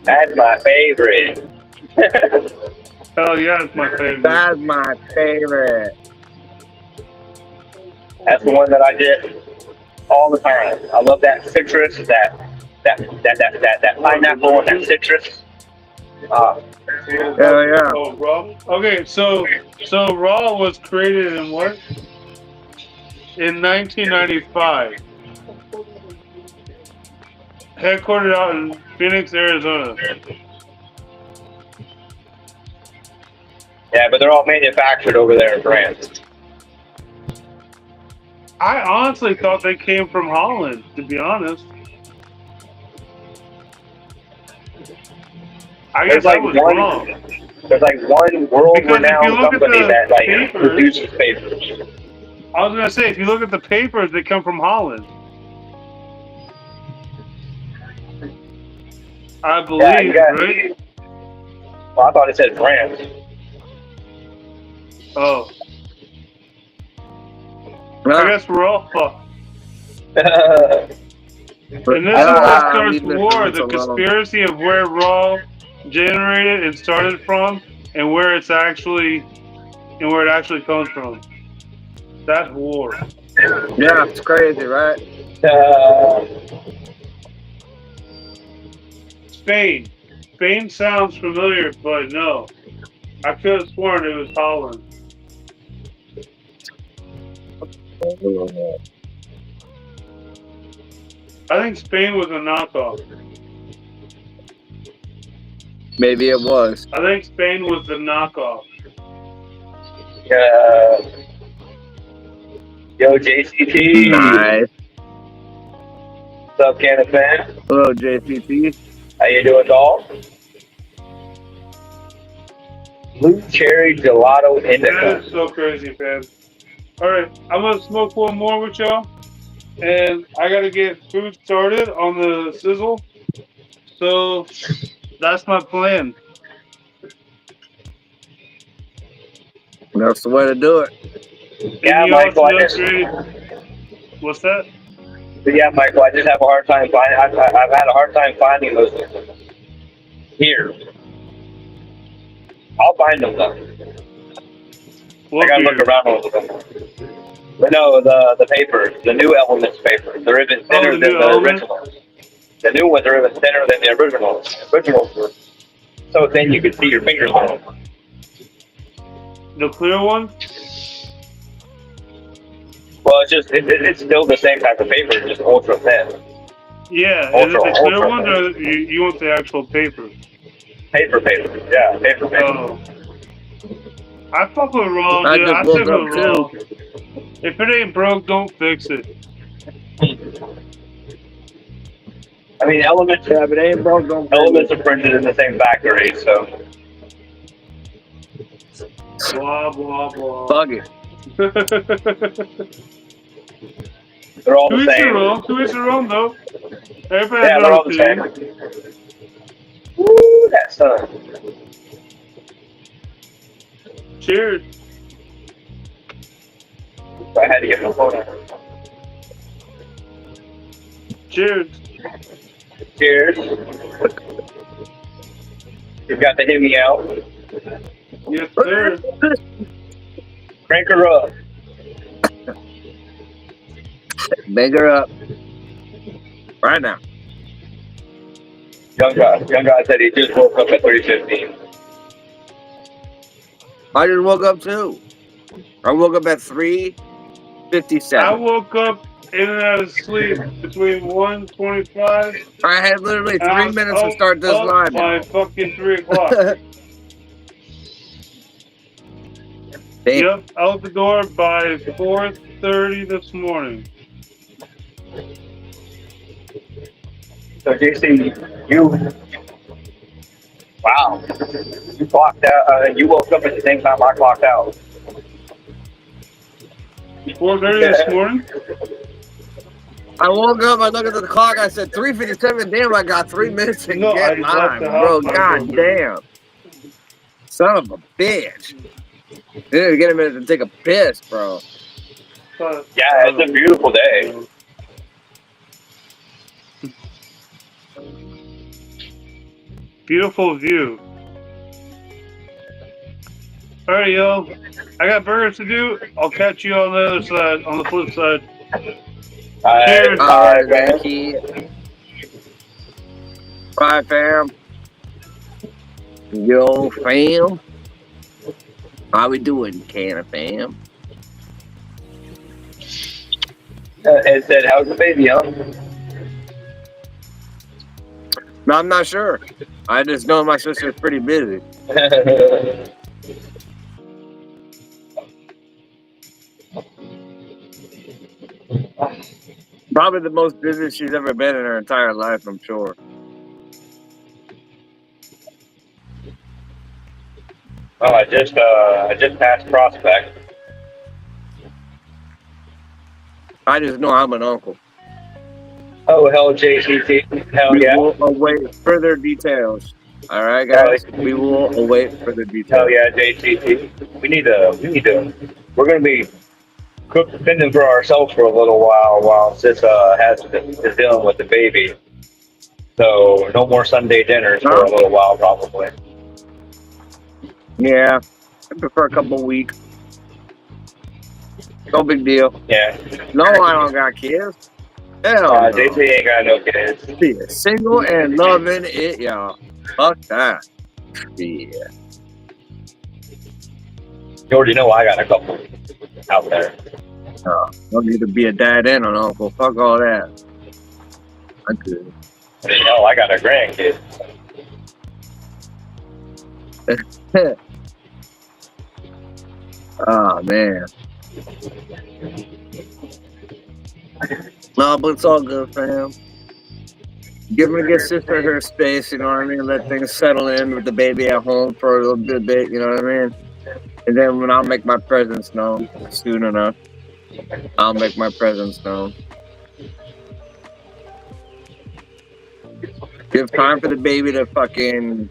That's my favorite. Hell yeah, it's my favorite. That's my favorite. That's the one that I get all the time. I love that citrus, that pineapple and that citrus. Hell yeah. Oh, Raw. Okay, so Raw was created in what? In 1995. Headquartered out in Phoenix, Arizona. Yeah, but they're all manufactured over there in France. I honestly thought they came from Holland, to be honest. I guess I was wrong. There's like one world-renowned company that like produces papers. I was gonna say, if you look at the papers, they come from Holland. I believe, right? Well, I thought it said France. Oh. I guess we're all fucked. And this is what starts war, the conspiracy of where Raw generated and started from, and where it actually comes from. That's war. Yeah, it's crazy, right? Spain. Spain sounds familiar, but no. I could have sworn it was Holland. I think Spain was a knockoff. Maybe it was. I think Spain was the knockoff. Yo, JCT. Nice. What's up, Canada fan? Hello, JCT. How you doing, doll? Blue cherry gelato indica. That is so crazy, fam. Alright, I'm gonna smoke one more with y'all. And I gotta get food started on the sizzle. So that's my plan. That's the way to do it. Yeah, Michael, What's that? Yeah, Michael, I just have a hard time finding. I've had a hard time finding those here. I'll find them though. What gotta look beer? around a little bit more. But no, the paper, the new Elements paper, they're even thinner The than new the Element? originals. The new ones are even thinner than the originals. The originals were so thin you could see your fingers on them. The clear one? Well, it's still the same type of paper, just ultra thin. Yeah, is it Ultra, the clear ultra one thin. or you want the actual paper? Paper. Yeah, paper. Oh. I fuck with raw, I dude. just I stick woke with up raw. too. If it ain't broke, don't fix it. I mean, Elements Yeah, if it ain't broke, don't fix Elements it. are printed in the same factory, so Blah, blah, blah. Fuck it. they're all To the each their same. own. To each their own, though. Everybody has Yeah, their they're own all the same. opinion. Woo, that sun. Cheers. I had to get my phone out. Cheers. Cheers. You've got to hit me out. Yes, sir. Crank her up. Bang her up. Right now. Young guy said he just woke up at 3:15. I just woke up too. I woke up at I 3:57. woke up in and out of sleep between 1:25 I had literally and I 3 was minutes to start this up live, by y'all. fucking 3 o'clock. Damn. Yep, out the door by 4:30 this morning. So JC, wow, you clocked out. You woke up at the same time I clocked out. 4:30 this morning? I woke up, I looked at the clock, I said 3:57. Damn, I got 3 minutes to No, I get just left the mine, house bro. by God 4:30. damn. Son of a bitch. Didn't get a minute to take a piss, bro. But, Yeah, it's a beautiful day. Beautiful view. Alright, yo. I got burgers to do. I'll catch you on the other side, on the flip side. Cheers. All Alright, right, man. Becky. Bye, fam. Yo, fam. How we doing, can of fam? It said, "How's the baby, huh?" No, I'm not sure. I just know my sister's pretty busy. Probably the most busy she's ever been in her entire life, I'm sure. Oh, I just passed Prospect. I just know I'm an uncle. Oh, hell, JCT. Hell We yeah. will await further details. All right, guys. We will await further Hell details. yeah, JCT. We need to. We're gonna be fending for ourselves for a little while Sis is dealing with the baby. So no more Sunday dinners for a little while, probably. Yeah, I prefer a couple weeks. No big deal. Yeah. No, I don't got kids. Hell no. JC ain't got no kids. Be single and loving it, y'all. Fuck that. Yeah. You already know I got a couple out there. Don't need to be a dad and an uncle. Fuck all that. I'm good. You know, I got a grandkid. Oh man. No, but it's all good, fam. Give her sister her space, you know what I mean? Let things settle in with the baby at home for a little good bit, you know what I mean? And then when I'll make my presence known soon enough, I'll make my presence known. Give time for the baby to fucking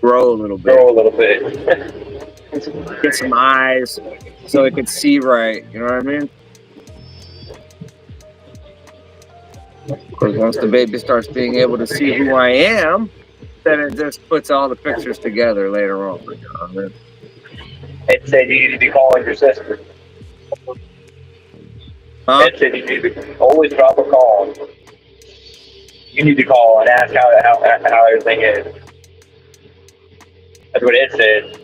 grow a little bit. Get some eyes so it can see right, you know what I mean? Because once the baby starts being able to see who I am, then it just puts all the pictures together later on. It said you need to be calling your sister. Huh? It said you need to always drop a call. You need to call and ask how everything is. That's what it said.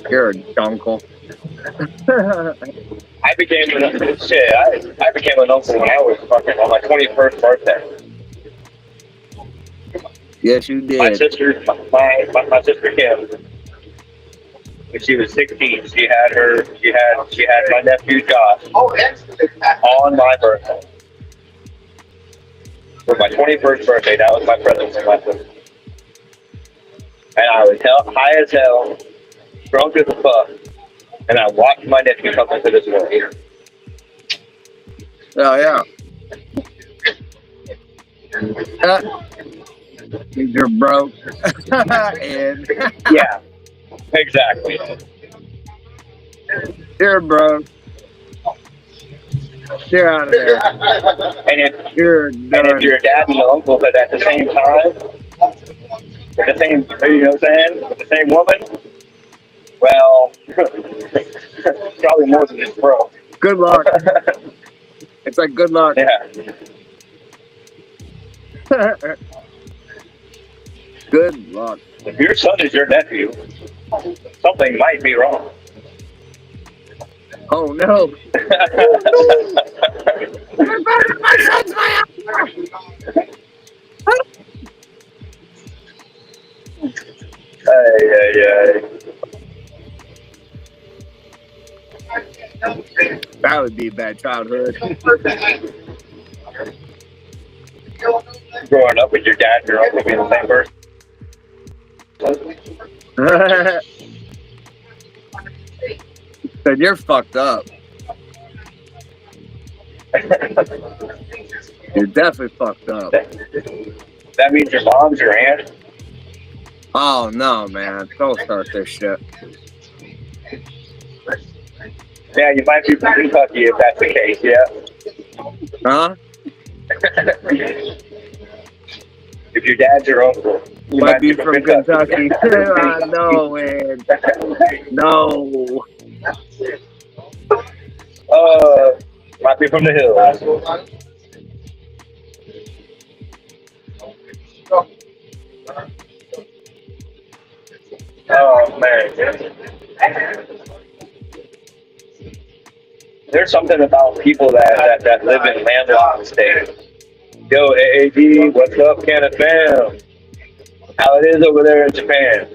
You're a dunkle. I became I became an uncle when I was fucking on my 21st birthday. Yes, you My did. sister, my sister Kim, when she was 16, she had my nephew Josh on my birthday. For my 21st birthday, that was my present for my sister. And I was high as hell, drunk as a fuck, and I watched my nephew come into this world. Oh yeah. You're broke. And Yeah, exactly. you're broke. You're out of there. And if You're done. your dad and your uncle, but at the same time, with the same, you know what I'm saying, with the same woman, well, probably more than this world. Good luck. It's like good luck. Yeah. Good luck. If your son is your nephew, something might be wrong. Oh no. Hey. That would be a bad childhood. Growing up with your dad and your uncle being the same person. Then you're fucked up. You're definitely fucked up. That means your mom's your aunt. Oh no, man! Don't start this shit. Yeah, you might be from Kentucky if that's the case. Yeah. Huh? If your dad's your uncle, you Might be from Kentucky. No, man. No. Might be from the hills. Oh man. There's something about people that live in landlocked states. Yo, AAD, what's up, Canada fam? How it is over there in Japan?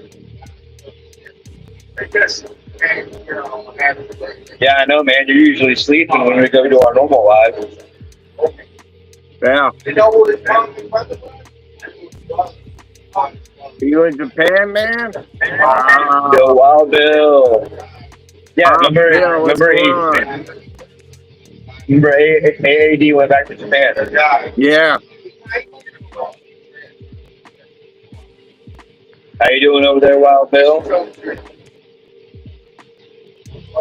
Yeah, I know, man. You're usually sleeping when we go to our normal lives. Yeah. You in Japan, man? Wow. Yo, Wild Bill. Yeah, remember AAD went back to Japan. Yeah. How you doing over there, Wild Bill?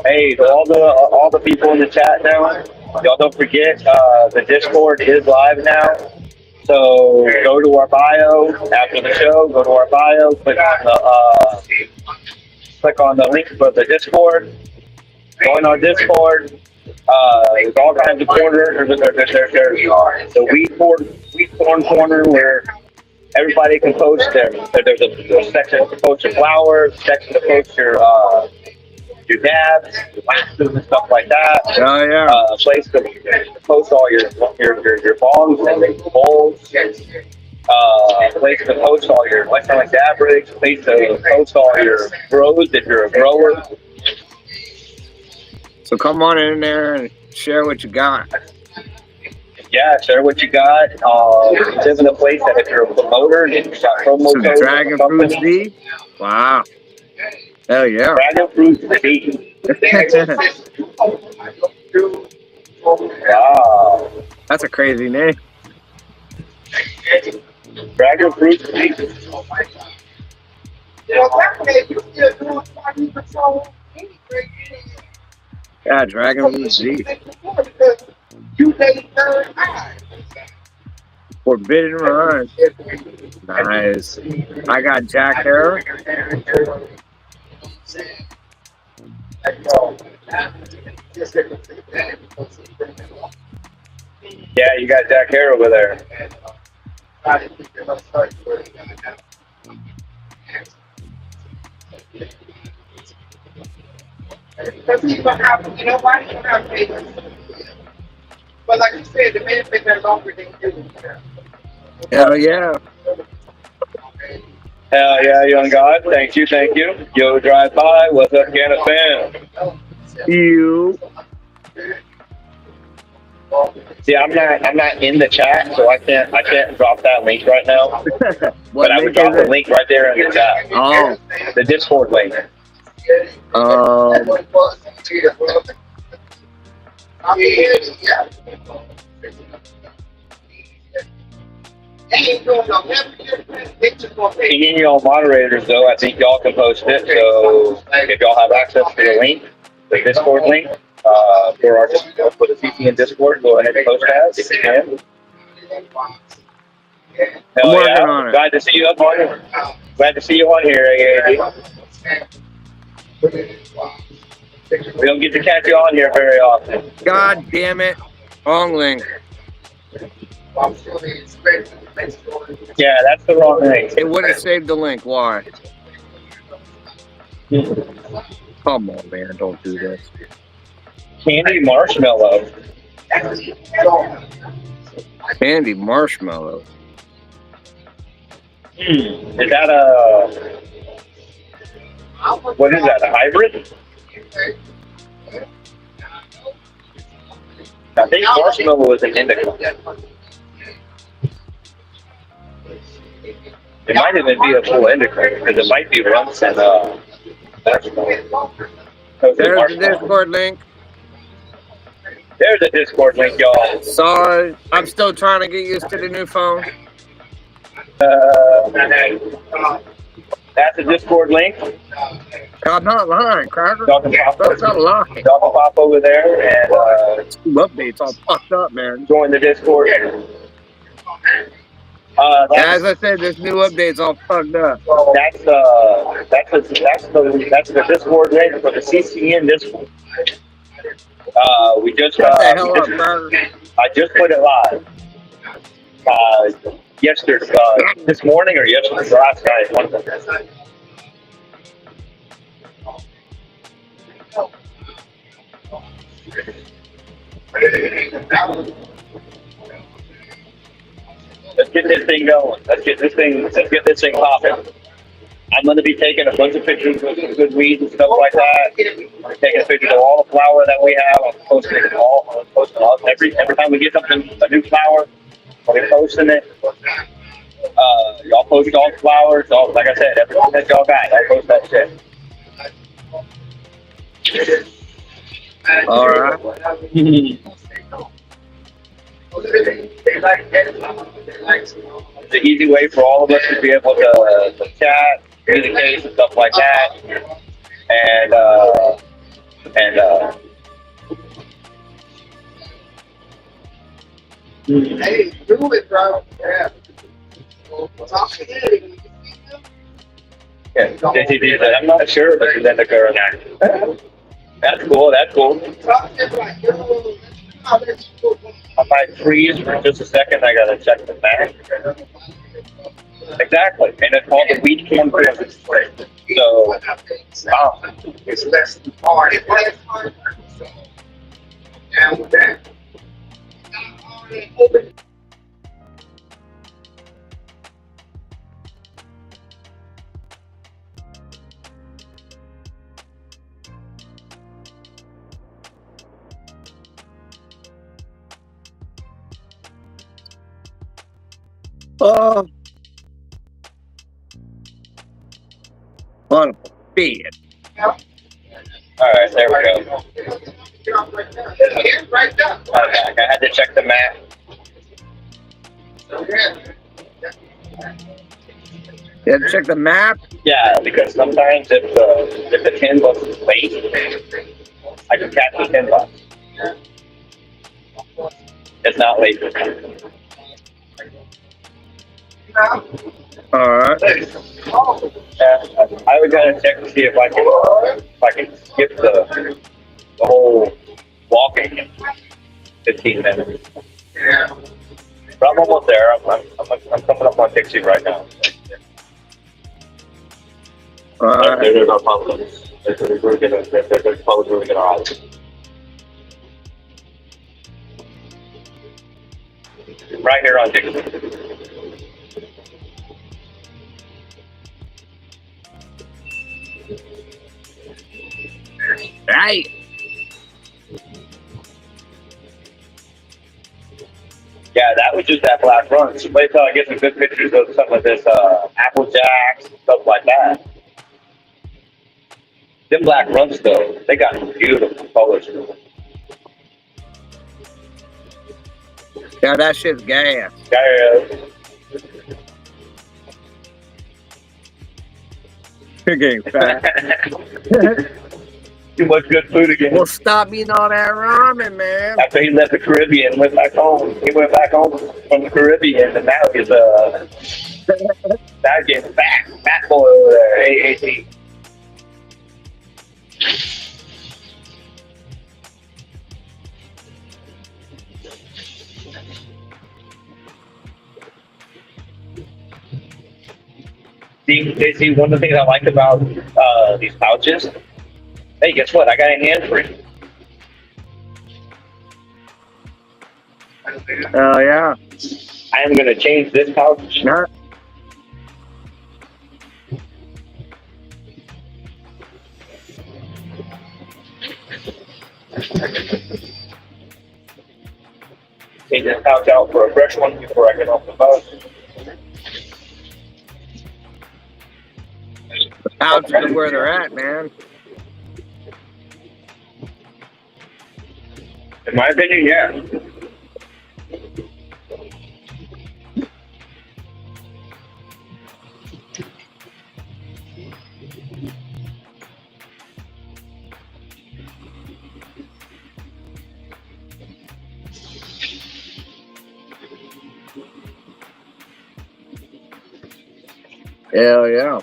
Hey, to all the people in the chat now, y'all don't forget the Discord is live now. So go to our bio after the show. Go to our bio. Click on the link for the Discord. Join our Discord. There's all kinds of corners. There's the weed corn corner where everybody can post there. There's a section to post your flowers, section to post your dabs, your waxes and stuff like that. Oh yeah. A place to post all your bongs and bowls. A place to post all your electronic dab rigs. A place to post all your grows if you're a grower. So come on in there and share what you got. Yeah, share what you got. Live in a place that if you're a promoter and you got promo Some codes dragon or fruit something. seed. Wow. Hell yeah. Dragon fruit seed. Wow. That's a crazy name. Dragon fruit seed. Yeah, Dragon Ball Z. Forbidden Run. Nice. I got Jack Harrow. Yeah, you got Jack Hare over there. You know why you have favorites? But like you said, the man been there longer than you. Hell yeah. Hell yeah, young God. Thank you, thank you. Yo, drive by. What's up, Canna fan? You. See, I'm not in the chat, so I can't drop that link right now. What But I would link drop is the it? link right there in the chat. Oh. The Discord link. Pinging y'all moderators though, I think y'all can post it. So if y'all have access to the link, the Discord link, for the CCN Discord, go ahead and post that if you can. I'm Hell working yeah! on it. Glad to see you up on here. Glad to see you on here, AAD. We don't get to catch you on here very often. God damn it. Wrong link. Yeah, that's the wrong thing. It wouldn't save the link. Why? Come on, man. Don't do this. Candy marshmallow. Candy marshmallow. Is that a... What is that, a hybrid? I think marshmallow is an indica. It might even be a full indica, because it might be rumps and marshmallow. There's the Discord link. There's a Discord link, y'all. Sorry. I'm still trying to get used to the new phone. That's a Discord link. I'm not lying, Cracker. Dr. That's not lying. Dr. Pop over there and Updates all fucked up, man. join the Discord. As I said, this new update's all fucked up. That's the Discord link for the CCN Discord. We just Shut the hell up, Cracker. I just put it live. Yesterday, this morning or yesterday, last night. One of them. Let's get this thing going. Let's get this thing popping. I'm going to be taking a bunch of pictures with some good weeds and stuff like that. I'm taking pictures of all the flower that we have. I'm posting it all. Every time we get something, a new flower, we're posting it. Y'all post all the flowers. Like I said, everything that y'all got, y'all post that shit. All right. It's an easy way for all of us to be able to chat, communicate, and stuff like that. Hey, do it, bro. Yeah. Talk to him. Yeah, I'm not sure if it's indica or not. That's cool. Talk to him like, yo, let's go. I might freeze for just a second. I gotta check the map. Exactly, and it's called the weed corn prison. So, It's less than hard. It's less hard. Down with that. Oh. On a bed. all right, there we go. Right there. I had to check the map. You have to check the map. Yeah, because sometimes if the tin looks late, I can catch for $10. It's not late. All right. I was gonna check to see if I can skip the whole walking in 15 minutes. But I'm almost there. I'm coming up on Dixie right now. All right. There's our publics. There's public really gonna rise. Right here on Dixie. Right. Yeah, that was just that black run. So wait till I get some good pictures of some of this Apple Jacks and stuff like that. Them black runs though, they got beautiful colors. Yeah, that shit's gas. Yeah. You're getting fat. Too much good food again. Well, stop eating all that ramen, man. After he left the Caribbean, went back home. He went back home from the Caribbean, and now he's getting fat boy over there. AAC. See, one of the things I like about these pouches. Hey, guess what? I got a hand free. Oh, yeah. I am going to change this pouch. Not. Take this pouch out for a fresh one before I get off the boat. The pouches are where they're at, man. In my opinion, yeah. Hell yeah.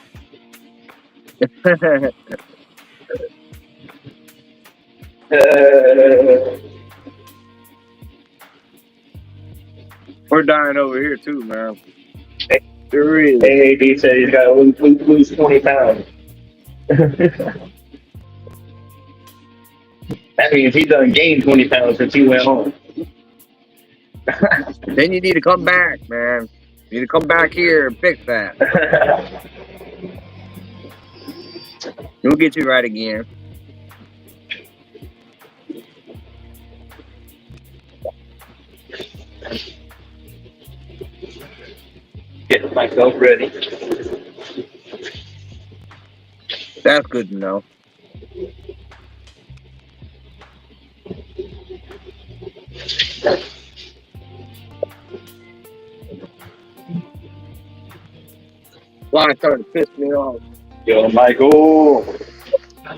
We're dying over here too, man. There is. AAD said he's got to lose 20 pounds. That means he done gained 20 pounds since he went home. Then you need to come back, man. You need to come back here and fix that. We'll get you right again. Getting myself ready. That's good to know. Why it started to piss me off. Yo, Michael.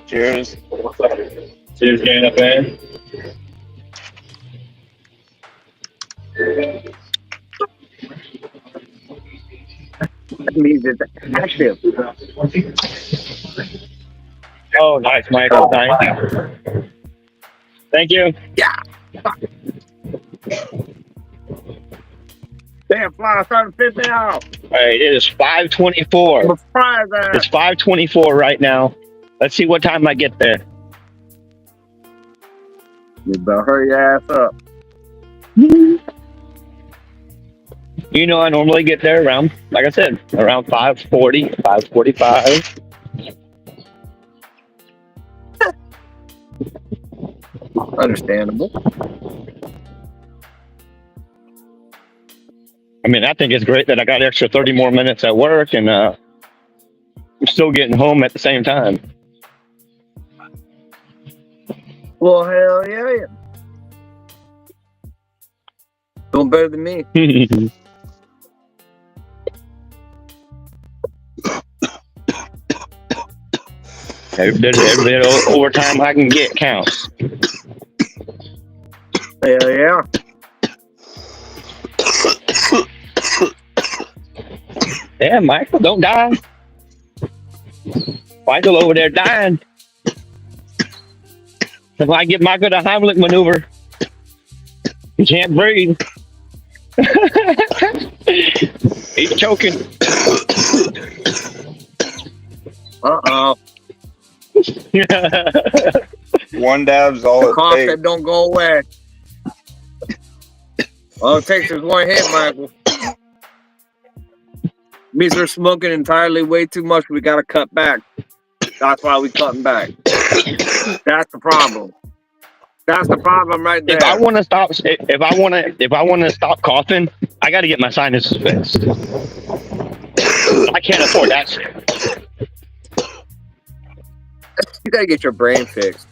Cheers. What's up? Cheers, Dana fan. That means it's active. Oh, nice, Michael. Nice. Thank you. Yeah. Damn, fly starting to piss me off. All right, it is 5:24. I'm surprised It's 5:24 right now. Let's see what time I get there. You better hurry your ass up. You know, I normally get there around, like I said, around 5:40, 5:45. Understandable. I mean, I think it's great that I got extra 30 more minutes at work and I'm still getting home at the same time. Well, hell yeah. Doing better than me. Every bit of overtime I can get counts. Hell yeah. Yeah, Michael, don't die. Michael over there dying. If I get Michael the Heimlich maneuver, he can't breathe. He's choking. Uh-oh. One dab's all The it cough takes. that don't go away. All it takes is one hit, Michael. Means we're smoking entirely way too much. We gotta cut back. That's why we cutting back. That's the problem. That's the problem right there. If I want to stop coughing, I got to get my sinuses fixed. I can't afford that shit. You gotta get your brain fixed.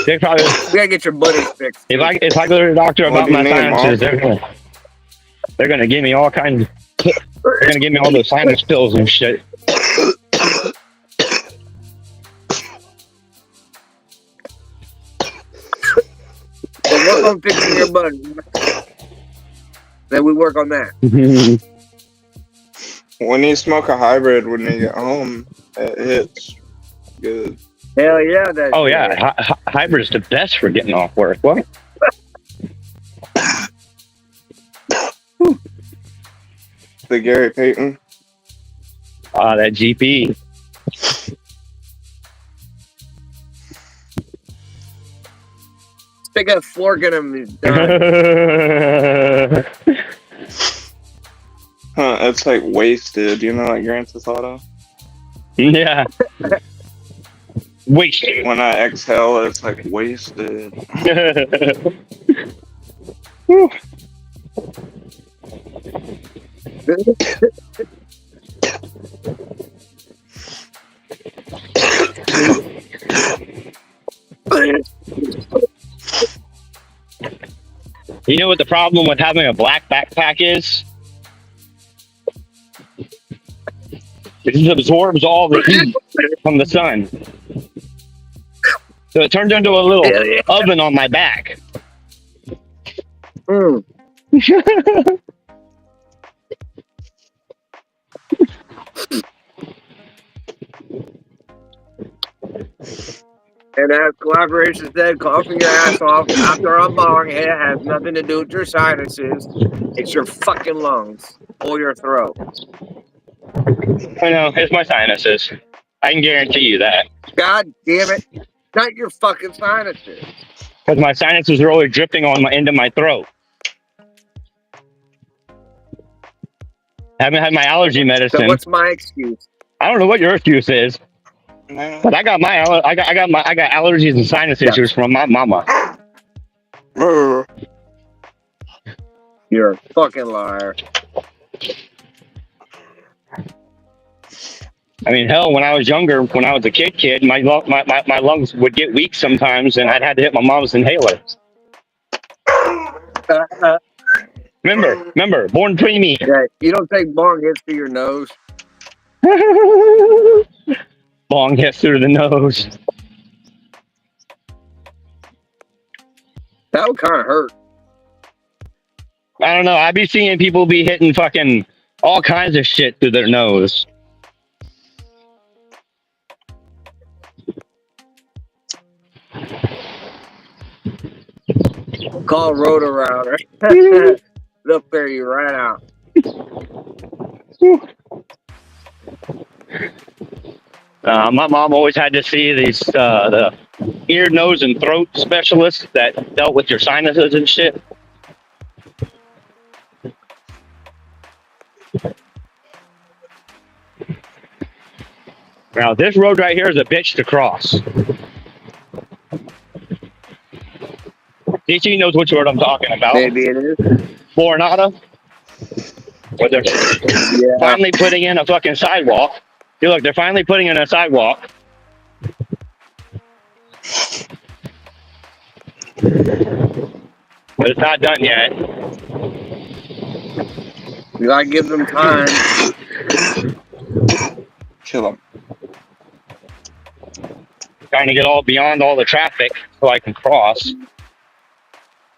They probably, You gotta get your buddies fixed. if I go to the doctor What about do you my mean, sinuses, they're gonna give me all kinds. They're gonna give me all those sinus pills and shit. So work on fixing your buddies. Then we work on that. When you smoke a hybrid, when you get home, it hits good. Hell yeah, that. Oh yeah, hybrid's the best for getting off work. What? The Gary Payton. That GP. Stick a fork in him. He's done. Huh, it's like wasted, you know, like Grand Theft Auto? Yeah. Wasted. When I exhale, it's like wasted. You know what the problem with having a black backpack is? It just absorbs all the heat from the sun. So it turns into a little oven on my back. Mm. And as Collaboration said, coughing your ass off after a bong hit has nothing to do with your sinuses. It's your fucking lungs or your throat. I know, it's my sinuses. I can guarantee you that. God damn it. Not your fucking sinuses. Because my sinuses are always dripping into my throat. I haven't had my allergy medicine. So what's my excuse? I don't know what your excuse is, but I got allergies and sinus issues from my mama. You're a fucking liar. I mean, hell, when I was younger, when I was a kid, my lungs would get weak sometimes, and I'd had to hit my mom's inhaler. Remember, born preemie. Yeah, you don't take bong hits to your nose. Bong hits through the nose. That would kind of hurt. I don't know. I be seeing people be hitting fucking all kinds of shit through their nose. Call Roto-Router. They'll clear you right out. My mom always had to see the ear, nose, and throat specialists that dealt with your sinuses and shit. Now, this road right here is a bitch to cross. DC knows which road I'm talking about. Maybe it is. Florinata. Where they're finally putting in a fucking sidewalk. See, look, they're finally putting in a sidewalk. But it's not done yet. You gotta give them time. Kill him. Trying to get all beyond all the traffic so I can cross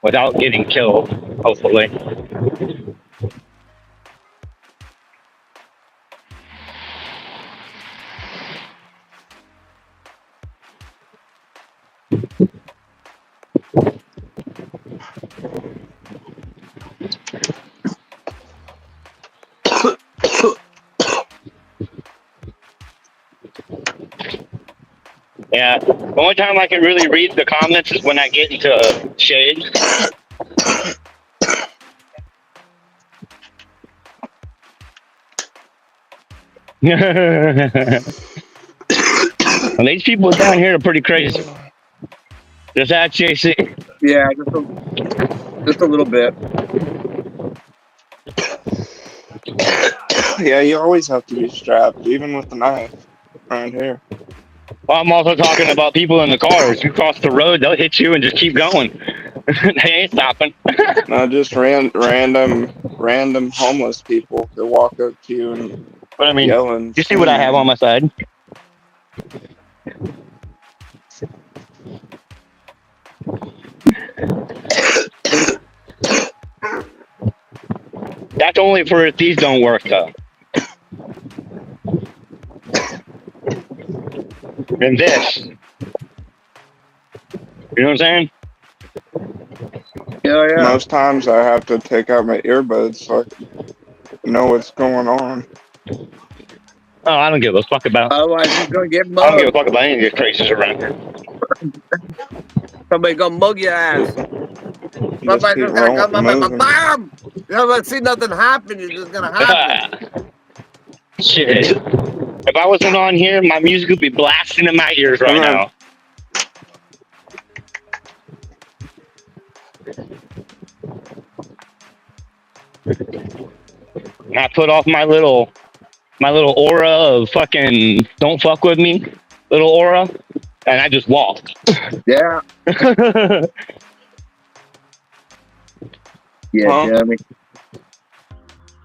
without getting killed, hopefully. Yeah, the only time I can really read the comments is when I get into shade. And these people down here are pretty crazy. Just that, JC. Yeah, just a little bit. Yeah, you always have to be strapped, even with the knife around here. Well, I'm also talking about people in the cars. You cross the road, they'll hit you and just keep going. They ain't stopping. No, just random homeless people could walk up to you and But I mean, yell and you see what I have on my side? That's only for if these don't work, though. And this. You know what I'm saying? Yeah, yeah. Most times I have to take out my earbuds so I can know what's going on. Oh, I don't give a fuck about. Otherwise, you're gonna get I don't give a mugged. fuck about any of these crazies around here. Somebody gonna mug your ass. Just Somebody keep just gonna come up and moving. bam! You never see nothing happen. It's just gonna happen. Shit. If I wasn't on here, my music would be blasting in my ears right now. And I put off my little aura of fucking don't fuck with me, little aura, and I just walk. Yeah. Yeah, Huh? dummy.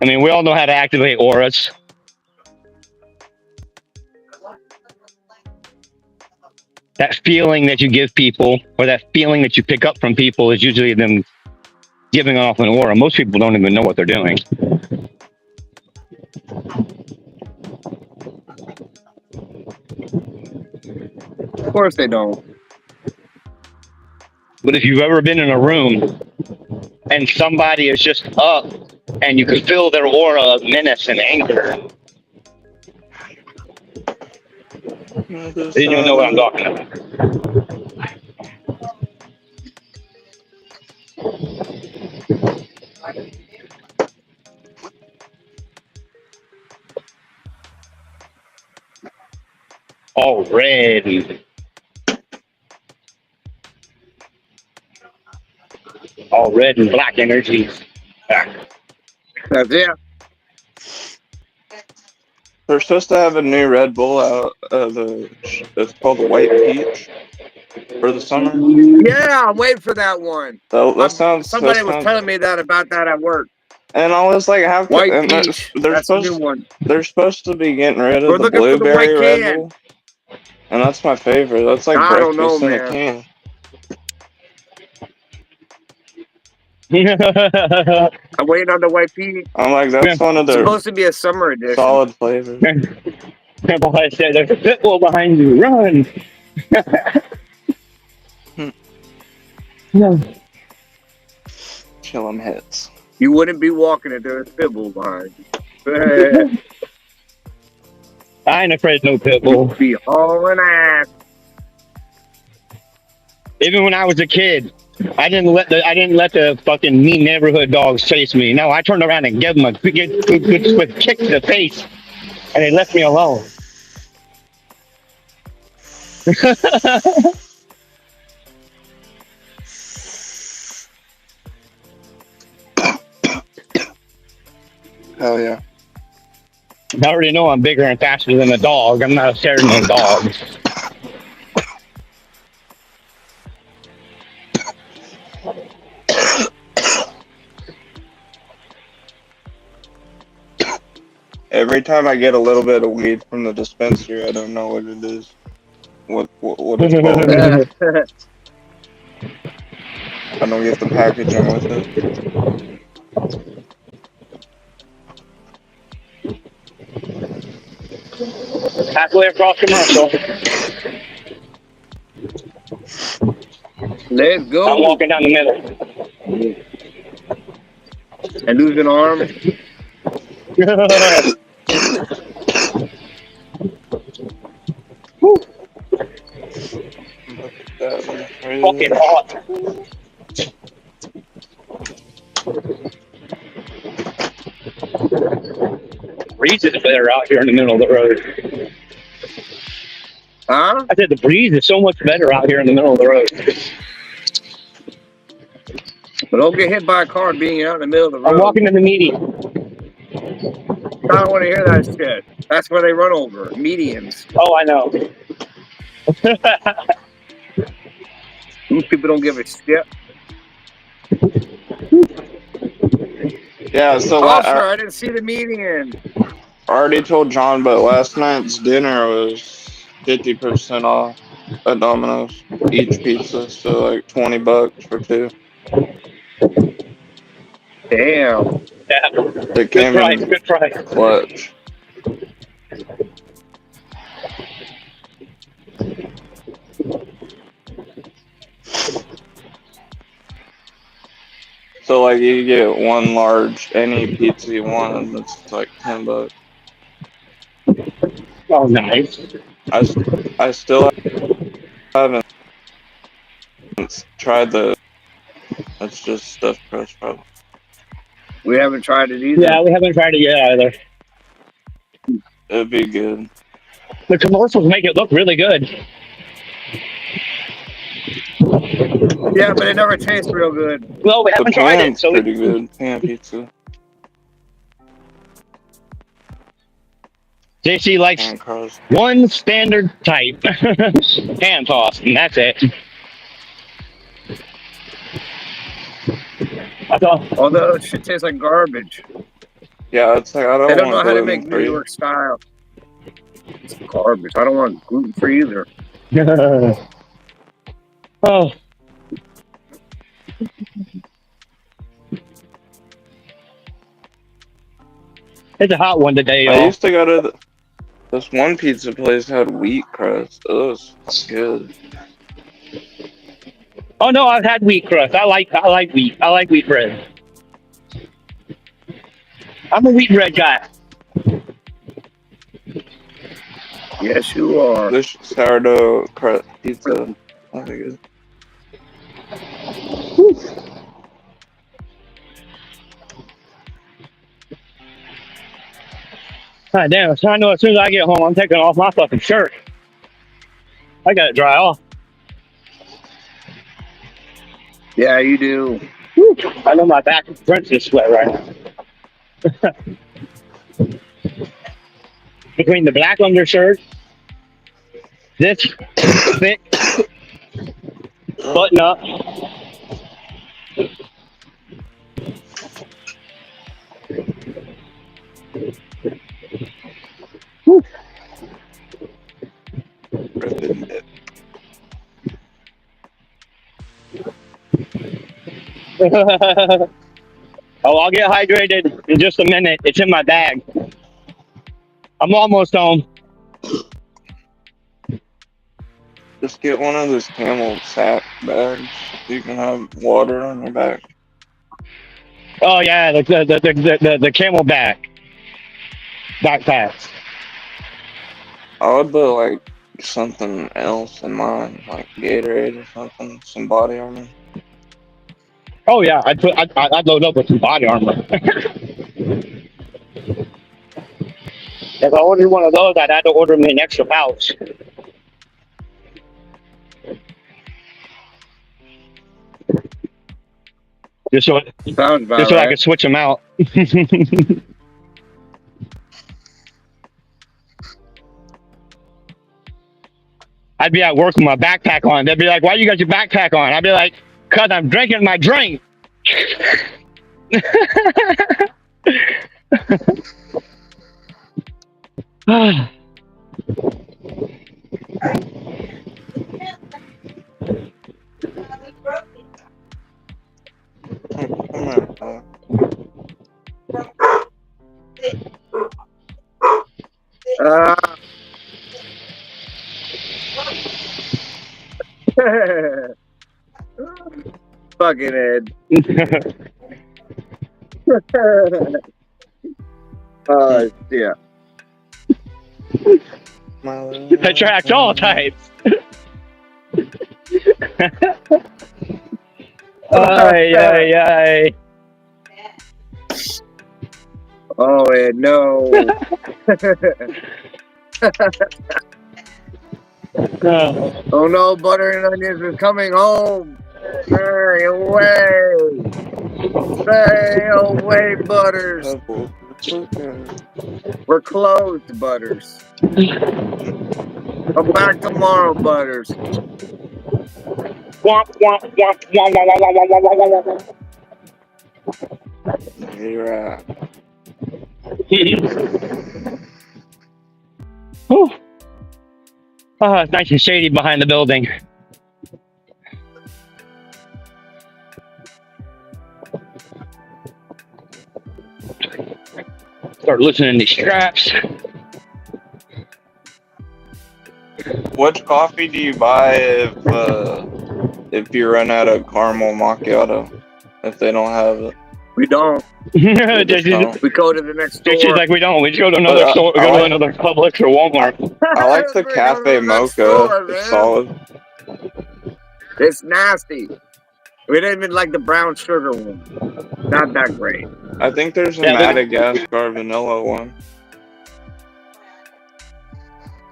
I mean, we all know how to activate auras. That feeling that you give people, or that feeling that you pick up from people, is usually them giving off an aura. Most people don't even know what they're doing. Of course they don't. But if you've ever been in a room and somebody is just up and you can feel their aura of menace and anger, then you'll know what I'm talking about. Already. All red and black energies. That's it. They're supposed to have a new Red Bull out. It's called the White Peach for the summer. Yeah, I'm waiting for that one. Somebody was telling me about that at work. And I was like, White Peach. That's a new one. They're supposed to be getting rid of We're the looking for the blueberry white Red can. Bull. And that's my favorite. That's like I don't know, breakfast in a man. can. I'm waiting on the white peach. I'm like, that's one of It's their supposed to be a summer edition. solid flavors. Grandpa said, "There's a pit bull behind you. Run!" No. Kill 'em hits. You wouldn't be walking if there was a pit bull behind you. I ain't afraid of no pit bull. You'd be hauling ass. Even when I was a kid, I didn't let the fucking mean neighborhood dogs chase me. No, I turned around and gave them a good kick to the face, and they left me alone. Hell yeah. I already know I'm bigger and faster than a dog. I'm not scared of no dogs. Every time I get a little bit of weed from the dispensary, I don't know what it is. what it's called. I don't get the packaging with it. Halfway across commercial. Let's I'm go. walking down the middle. And lose an arm. Put that in the Fucking fridge. hot. Breeze is better out here in the middle of the road. Huh? I said the breeze is so much better out here in the middle of the road. But don't get hit by a car being out in the middle of the road. I'm walking in the median. I don't want to hear that shit. That's where they run over. Medians. Oh, I know. These people don't give a shit. Yeah, so Officer, I didn't see the median. I already told John, but last night's dinner was 50% off at Domino's. Each pizza, so like $20 for two. Damn. Yeah. It Good came price, in good price. clutch. So like you get one large, any pizza you want, and it's like $10. Oh, nice. I still haven't tried the. It's just stuffed crust, probably. We haven't tried it either. Yeah, we haven't tried it yet either. It'd be good. The commercials make it look really good. Yeah, but it never tastes real good. Well, we The haven't tried it, pan's so pretty good. Pan pizza, JC likes pan crust. one standard type hand toss, and that's it. That's all. Although it shit tastes like garbage. Yeah, it's like I They don't don't know want how to make New gluten-free. York style. It's garbage. I don't want gluten free either. Oh. It's a hot one today, I y'all. used to go to this one pizza place had wheat crust. It was good. Oh no, I've had wheat crust. I like wheat. I like wheat bread. I'm a wheat bread guy. Yes, you are. This sourdough crust pizza, that'd be good. God damn, so I know as soon as I get home, I'm taking off my fucking shirt. I got it dry off. Yeah, you do. Whew. I know my back is drenched in sweat right now. Between the black undershirt, this thick button up. Whew. Ripping it. Oh, I'll get hydrated in just a minute. It's in my bag. I'm almost home. Just get one of those camel sack bags. You can have water on your back. Oh yeah, the camelback backpacks. I would put like something else in mine, like Gatorade or something, some body armor. Oh yeah, I'd load up with some body armor. If I ordered one of those, I'd have to order me an extra pouch. Just so Sounds about I right. could switch them out. I'd be at work with my backpack on. They'd be like, "Why you got your backpack on?" I'd be like, "'Cause I'm drinking my drink." Fucking Ed. Oh, yeah. Attract all types. Ay, ay, ay. Oh, Ed, no. Oh, no, butter and onions is coming home. Stay away. Stay away, Butters. We're closed, Butters. Come back tomorrow, Butters. Womp, womp, womp, womp, womp, womp, You're right. womp. Oh, it's nice and shady behind the building. Start loosening these straps. Which coffee do you buy if you run out of caramel macchiato? If they don't have it, We don't. they just don't. We go to the next store. She's like, we don't. We just go to another But, store. We go to another Publix or Walmart. I like the We go to cafe the next mocha. store, It's man. solid. It's nasty. We didn't even like the brown sugar one. Not that great. I think there's a Yeah, Madagascar vanilla one.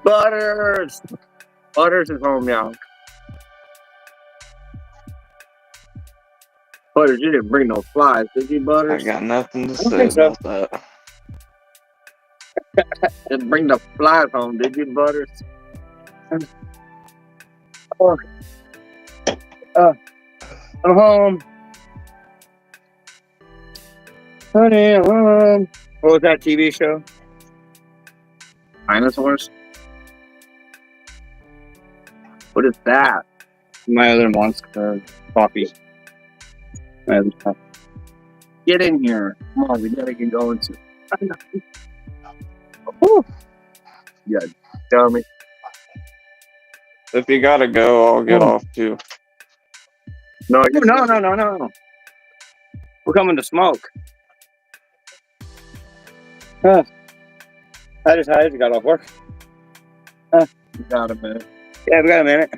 Butters. Butters is home, y'all. Butters, you didn't bring no flies, did you, I Butters? got nothing to don't say think so. about that. Didn't bring the flies home, did you, Butters? Oh. I'm home. Honey, I'm home. What was that TV show? Dinosaurs? What is that? My other monster coffee. My other coffee. Get in here. Come on, we gotta get going soon. Whew. Yeah, dummy. If you gotta go, I'll get off too. No, No. We're coming to smoke. I just got off work. you got a minute. Yeah, we got a minute.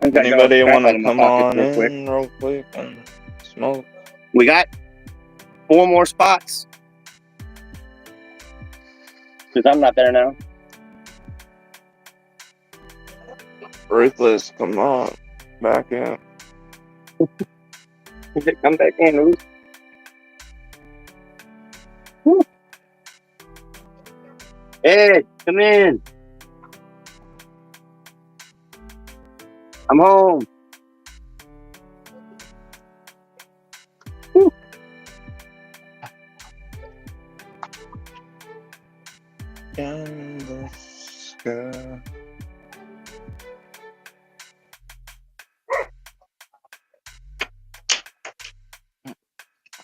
Anybody want to come on in real quick and smoke? We got 4 more spots. Because I'm not there now. Ruthless, come on. Back in. Come back in, Ruth. Hey, come in. I'm home. In the sky.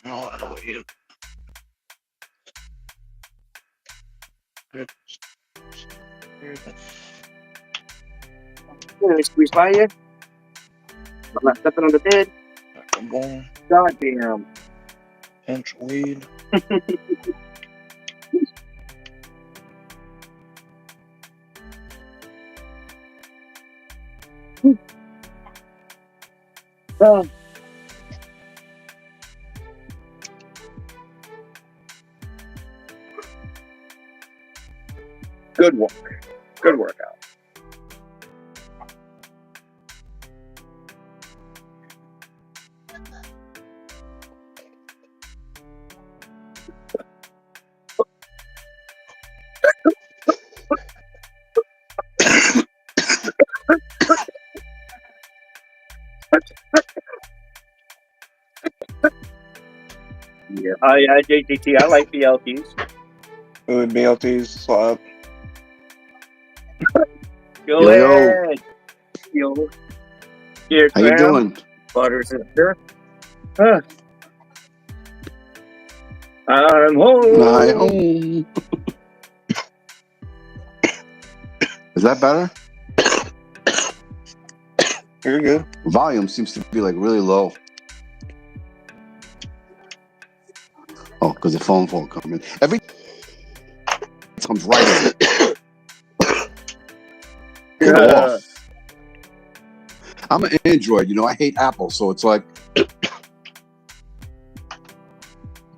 Oh, that'll wait. Let me squeeze by you. I'm not stepping on the bed. Come on, Goddamn. pinch weed. Oh. Good work. Good workout. Yeah. Oh, yeah, JTT. I like BLTs. Ooh, BLT's slap. Go Yo, yo. ahead. Yo. Here, How you doing? Butters is here. I'm home. Hi home. Is that better? You're good. Volume seems to be like really low. Oh, because the phone won't come in. Every comes right in. Get off. I'm an Android, you know. I hate Apple, so it's like.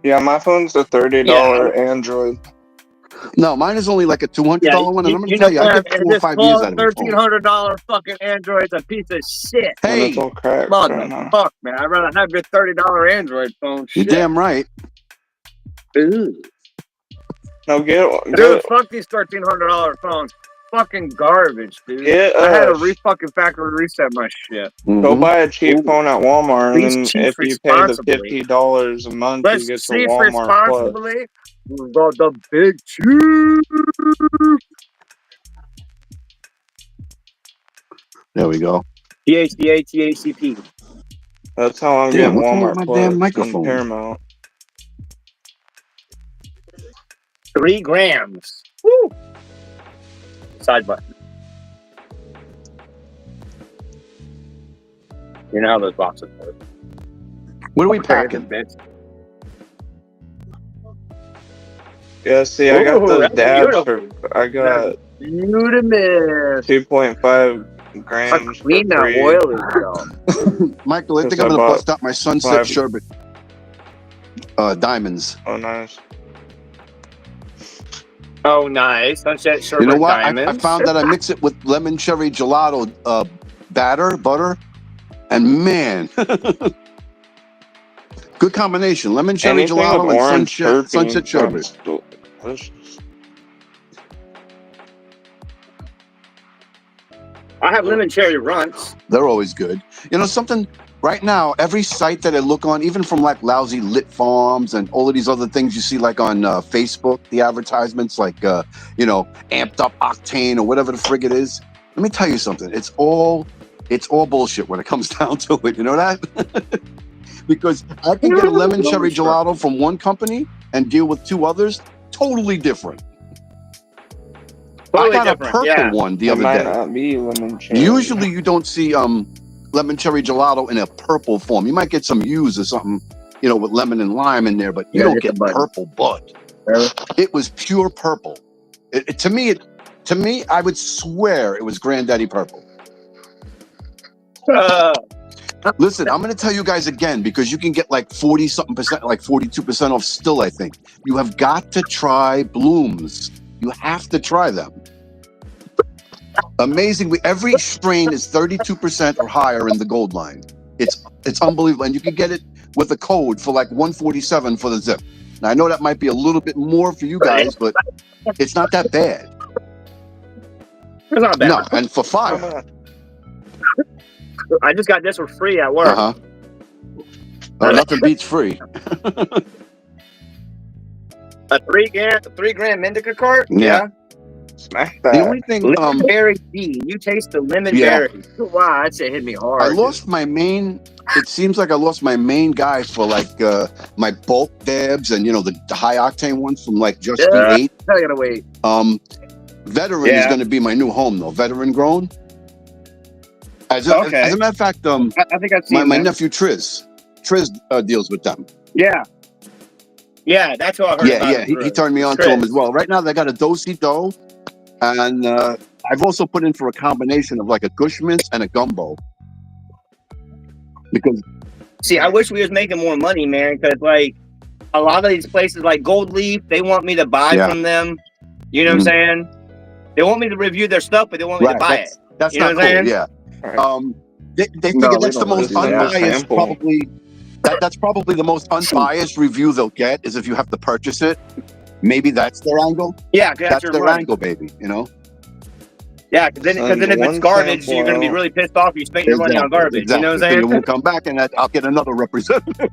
Yeah, my phone's a $30 Android. No, mine is only like a $200 one, and I'm gonna You tell know you, I what? get 4 or 5 years out of it. $1,300 fucking Android's a piece of shit. And Hey, it's all cracked right now. Motherfuck, man. I'd rather have your $30 Android phone. you're Shit. damn right. Ooh. No, Dude, fuck these $1,300 phones. Fucking garbage, dude. Get I had to us. fucking factory reset my shit. Go buy a cheap phone at Walmart, and Please then cheat if you pay the responsibly. $50 a month, Let's you get the see Walmart Plus. responsibly. The big cheap. There we go. THDA, THCP. That's how I'm Damn, getting what's wrong with Walmart my Plus damn and microphone? Paramount. 3 grams. Woo. Side button. You know how those boxes work. What are we Okay, packing? bitch. Yeah, see, I got Ooh, those that's dabs beautiful. for. I got Beautiful. 2.5 grams How clean for that free. oil is, though. Michael, I think Because I'm I gonna bought bust out my Sunset 5. Sherbet diamonds. Oh, nice. Oh, nice. Sunset Sherbet You know what? I diamonds. found that I mix it with lemon cherry gelato butter, and man, good combination. Lemon cherry Anything gelato with and orange Sunset terpenes Sherbet. sounds delicious. I have lemon cherry runts. They're always good. You know something? Right now, every site that I look on, even from like lousy lit farms and all of these other things you see like on Facebook, the advertisements like, amped up octane or whatever the frig it is. Let me tell you something. It's all bullshit when it comes down to it. You know that? Because I can get a lemon cherry gelato from one company and deal with 2 others. Totally different. Totally I got different, a purple one the It other might day. not be lemon cherry. Usually you don't see lemon cherry gelato in a purple form. You might get some U's or something, with lemon and lime in there, but you don't get purple bud. It was pure purple. To me, I would swear it was Granddaddy purple. Listen, I'm going to tell you guys again, because you can get like 40-something%, like 42% off still, I think. You have got to try Blooms. You have to try them. Amazing. Every strain is 32% or higher in the gold line. It's unbelievable. And you can get it with a code for like $147 for the zip. Now, I know that might be a little bit more for you guys, but it's not that bad. It's not bad. No, and for fire. I just got this for free at work. Uh-huh. Nothing beats free. A 3 gram indica cart? Yeah. Smack that. The only thing, lemon berry tea. You taste the lemon berry. Wow, that shit hit me hard. I lost my main. It seems like I lost my main guy for like my bulk dabs and the high octane ones from like Just the 8. I gotta wait. Veteran is going to be my new home though. Veteran grown. As a matter of fact, I think I've seen my nephew Triz deals with them. Yeah, that's what I heard. Yeah. He turned me on to them as well. Right now they got a do-si-do, and I've also put in for a combination of like a Gushmints and a gumbo. Because I wish we was making more money, man. Because like a lot of these places, like Gold Leaf, they want me to buy from them. You know what I'm saying? They want me to review their stuff, but they want me to buy it. That's you know not what I'm cool. saying? Yeah. They figure that's the most unbiased, probably. That's probably the most unbiased review they'll get is if you have to purchase it. Maybe that's their angle. Yeah, that's their angle, baby. Yeah, because then if it's garbage, you're going to be really pissed off. You spent your money on garbage. Exactly. You know what I'm saying? You won't come back, and I'll get another representative.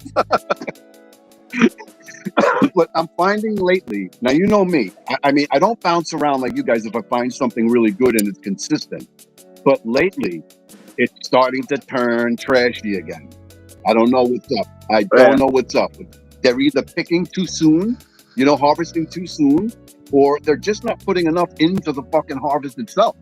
But I'm finding lately, now you know me. I mean, I don't bounce around like you guys if I find something really good and it's consistent. But lately, it's starting to turn trashy again. I don't know what's up. I don't know what's up. They're either picking too soon, harvesting too soon, or they're just not putting enough into the fucking harvest itself.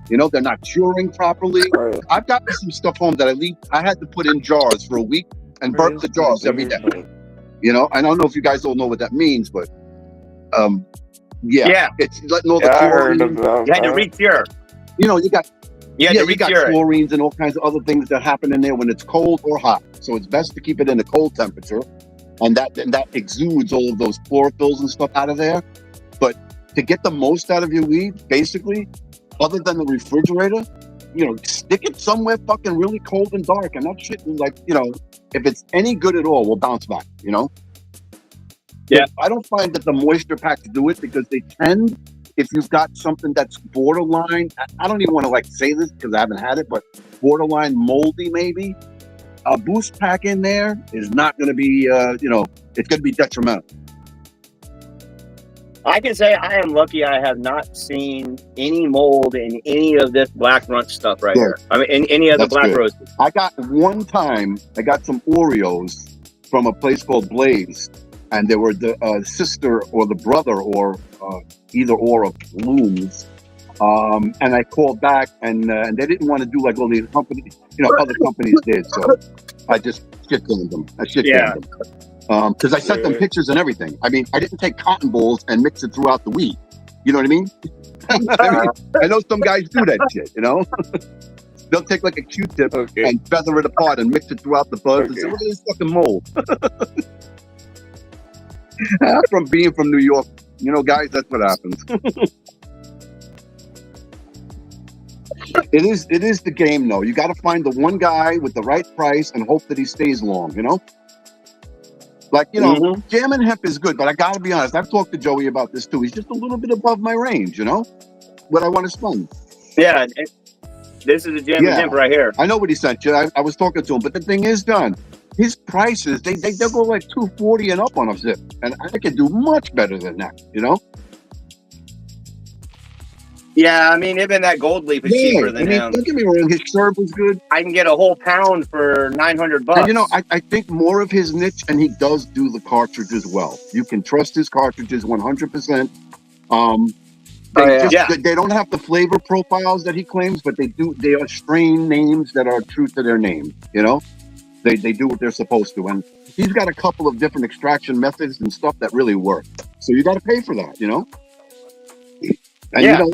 You know, they're not curing properly. Right. I've gotten some stuff home that I had to put in jars for a week and burp the jars every day. You know, I don't know if you guys all know what that means, but Yeah. it's letting all the Yeah, I heard chlorine. about You had to that. re-cure. You know, you got You had to you got re-cure it. chlorines and all kinds of other things that happen in there when it's cold or hot. So it's best to keep it in a cold temperature, and that exudes all of those chlorophylls and stuff out of there. But to get the most out of your weed, basically, other than the refrigerator, you know, stick it somewhere fucking really cold and dark, and that shit is like, you know, if it's any good at all, will bounce back, you know? Yeah. I don't find that the moisture packs do it because they tend, if you've got something that's borderline, I don't even want to like say this because I haven't had it, but borderline moldy maybe, a boost pack in there is not going to be, you know, it's going to be detrimental. I can say I am lucky I have not seen any mold in any of this black runch stuff right here. I mean, in any of the black roses. I got one time, I got some Oreos from a place called Blaze, and they were the sister or the brother or either or of Blooms. And I called back, and they didn't want to do like all these companies, you know, other companies did. So I just shit-canned them. Them. Because I sent them pictures and everything. I mean, I didn't take cotton balls and mix it throughout the weed. You know what I mean? I know some guys do that shit, you know? They'll take like a Q-tip and feather it apart and mix it throughout the buds and say, look at this fucking mold. From being from New York, you know, guys, that's what happens. It is the game, though. You got to find the one guy with the right price and hope that he stays long, you know? Like, you know, Jam and Hemp is good, but I got to be honest. I've talked to Joey about this, too. He's just a little bit above my range, you know? What I want to spend. Yeah, this is a Jam and Hemp right here. I know what he sent you. I was talking to him. But the thing is, John, his prices, they'll go like $240 and up on a zip. And I can do much better than that, you know? Yeah, I mean, even that gold leaf is cheaper than him. Don't get me wrong, his syrup was good. I can get a whole pound for $900. And you know, I think more of his niche, and he does do the cartridges well. You can trust his cartridges 100%. They don't have the flavor profiles that he claims, but they do. They are strain names that are true to their name. You know, they do what they're supposed to, and he's got a couple of different extraction methods and stuff that really work. So you got to pay for that, you know. And you know,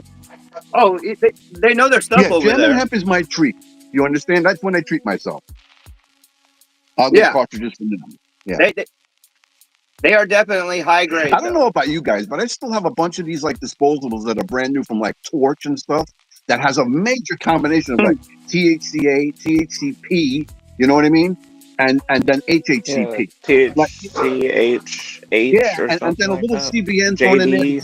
they know their stuff over there. Jam and Hemp is my treat. You understand? That's when I treat myself. I'll get cartridges from them. Yeah. They are definitely high grade. I don't know about you guys, but I still have a bunch of these like disposables that are brand new from like Torch and stuff that has a major combination of like THCA, THCP, you know what I mean? And then HHCP. THCH. And then a little CBN thrown in there.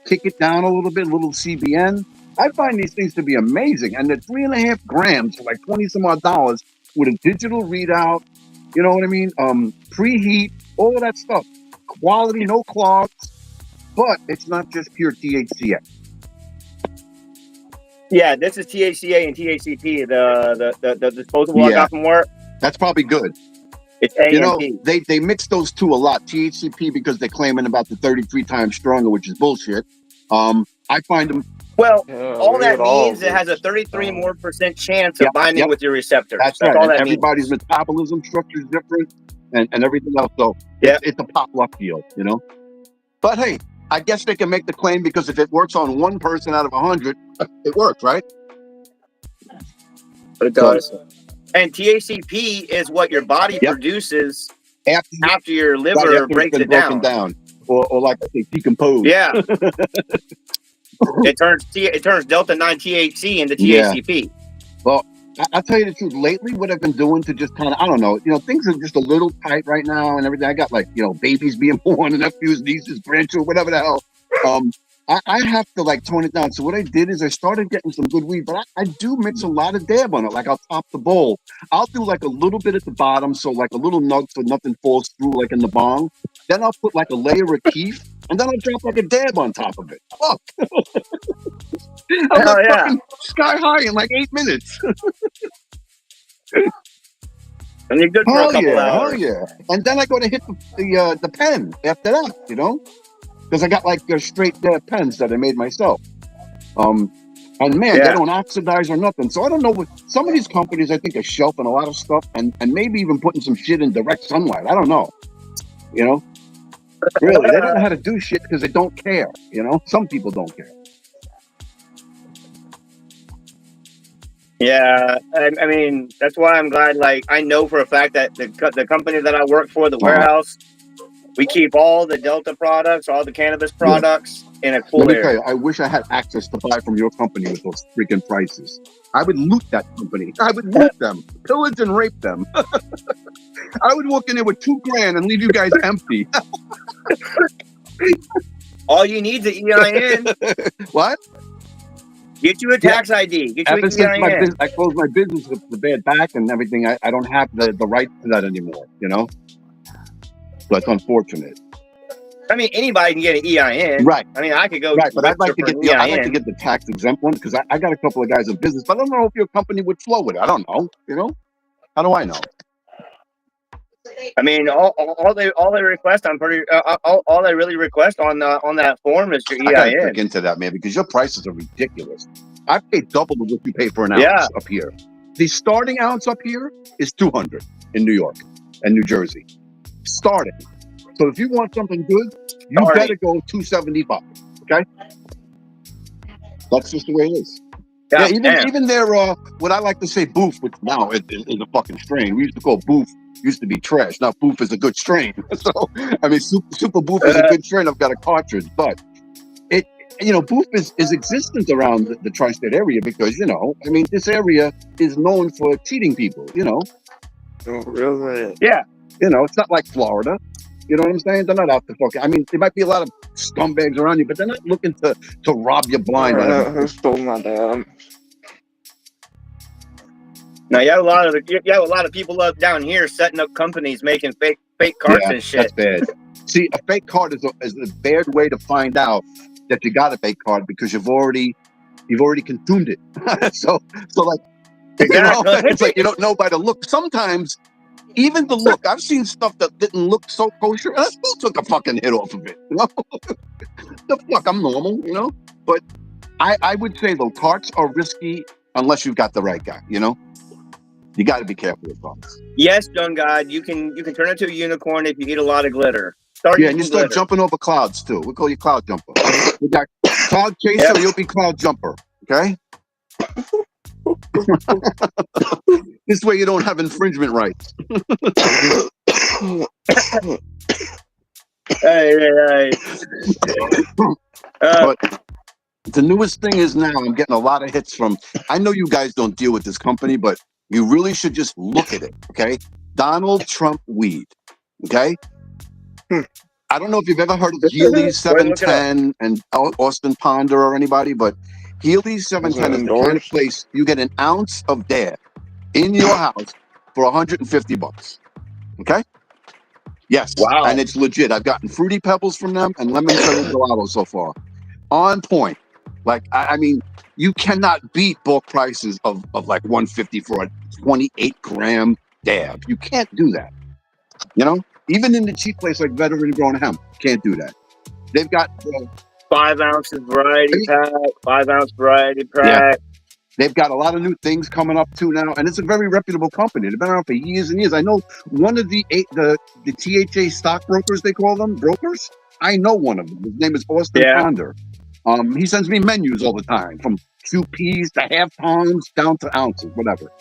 Kick it down a little bit, a little CBN. I find these things to be amazing. And they're 3.5 grams for like $20 some odd with a digital readout. You know what I mean? Preheat, all of that stuff. Quality, no clogs. But it's not just pure THCA. Yeah, this is THCA and THCP, the disposable I got from work. That's probably good. It's A you know, and they mix those two a lot. THCP because they're claiming about the 33 times stronger, which is bullshit. I find them. Well, all that means it has a 33% more chance of binding with your receptor. That's right. All that everybody's metabolism structure is different, and everything else. So it's a pop luck deal, you know. But hey, I guess they can make the claim because if it works on one person out of 100, it works, right? But it does. And THCP is what your body produces after your liver breaks it down. Or like I say, decompose. Yeah. It turns Delta 9 THC into THCP. Well, I'll tell you the truth. Lately, what I've been doing to just kind of, I don't know, you know, things are just a little tight right now and everything. I got like, you know, babies being born and nephews, nieces, grandchildren, whatever the hell. I have to like tone it down. So what I did is I started getting some good weed, but I do mix a lot of dab on it. Like I'll top the bowl. I'll do like a little bit at the bottom. So like a little nug so nothing falls through like in the bong. Then I'll put like a layer of keef and then I'll drop like a dab on top of it. Fuck. I was fucking sky high in like 8 minutes. And you're good for a couple hours. Oh yeah. And then I go to hit the pen after that, you know? Because I got like straight pens that I made myself. And man, they Yeah. don't oxidize or nothing. So I don't know what some of these companies I think are shelving a lot of stuff and maybe even putting some shit in direct sunlight. I don't know. You know? Really, they don't know how to do shit because they don't care. You know? Some people don't care. Yeah, I mean that's why I'm glad. Like I know for a fact that the company that I work for, the warehouse, we keep all the Delta products, all the cannabis Yeah. products in a Let cool me tell area. you, I wish I had access to buy from your company with those freaking prices. I would loot that company. I would loot them, pillage and rape them. I would walk in there with $2,000 and leave you guys empty. All you need is an EIN. What? Get you a tax ID. Get you Ever an since my EIN. business, I closed my business with the bad back and everything, I don't have the right to that anymore, you know? So it's unfortunate. I mean, anybody can get an EIN. Right. I mean, I could go. Right, but I'd like to for get an I'd like to EIN. get the tax exempt one because I got a couple of guys in business, but I don't know if your company would flow with it. I don't know, you know? How do I know? I mean, all they request, I'm pretty. All they really request on that form is your I gotta EIN. check into that, man, because your prices are ridiculous. I pay double of what you pay for an ounce Yeah. up here. The starting ounce up here is $200 in New York and New Jersey. Starting. So if you want something good, you Starting. better go $275. Okay, that's just the way it is. God Yeah, damn. even their what I like to say boof, which now is a fucking strain. We used to call boof used to be trash. Now boof is a good strain. So I mean, super boof is a good strain. I've got a cartridge, but it boof is existent around the tri-state area because I mean this area is known for cheating people. Oh, really? Yeah. It's not like Florida. You know what I'm saying? They're not out to fucking. I mean, there might be a lot of scumbags around you, but they're not looking to rob you blind. Who stole my dad? Now you have a lot of people up down here setting up companies making fake cards and shit. That's bad. See, a fake card is a bad way to find out that you got a fake card because you've already consumed it. so like Exactly. it's like you don't know by the look. Sometimes even the look. I've seen stuff that didn't look so kosher, and I still took a fucking hit off of it. The fuck, I'm normal, But I would say though, tarts are risky unless you've got the right guy. You got to be careful with tarts. Yes, young God, you can turn into a unicorn if you eat a lot of glitter. And you start jumping over clouds too. We call you cloud jumper. We got cloud chaser. Yep. You'll be cloud jumper. Okay. This way you don't have infringement rights. Hey. But the newest thing is now I'm getting a lot of hits from. I know you guys don't deal with this company, but you really should just look at it. Okay, Donald Trump weed. Okay. I don't know if you've ever heard of Healy's 710 and Austin Ponder or anybody, but Healy's 710 is the kind of place you get an ounce of dab in your house for $150. Okay. Yes. Wow. And it's legit. I've gotten Fruity Pebbles from them and Lemon Cherry Gelato so far. On point. Like, I mean, you cannot beat bulk prices of like $150 for a 28 gram dab. You can't do that. Even in the cheap place like Veteran Grown Hemp, can't do that. They've got 5 ounces variety pack, 5 ounce variety pack. Yeah. They've got a lot of new things coming up too now, and it's a very reputable company. They've been around for years and years. I know one of the THA stockbrokers, they call them brokers. I know one of them. His name is Austin Ponder. He sends me menus all the time, from QPs to half pounds down to ounces, whatever.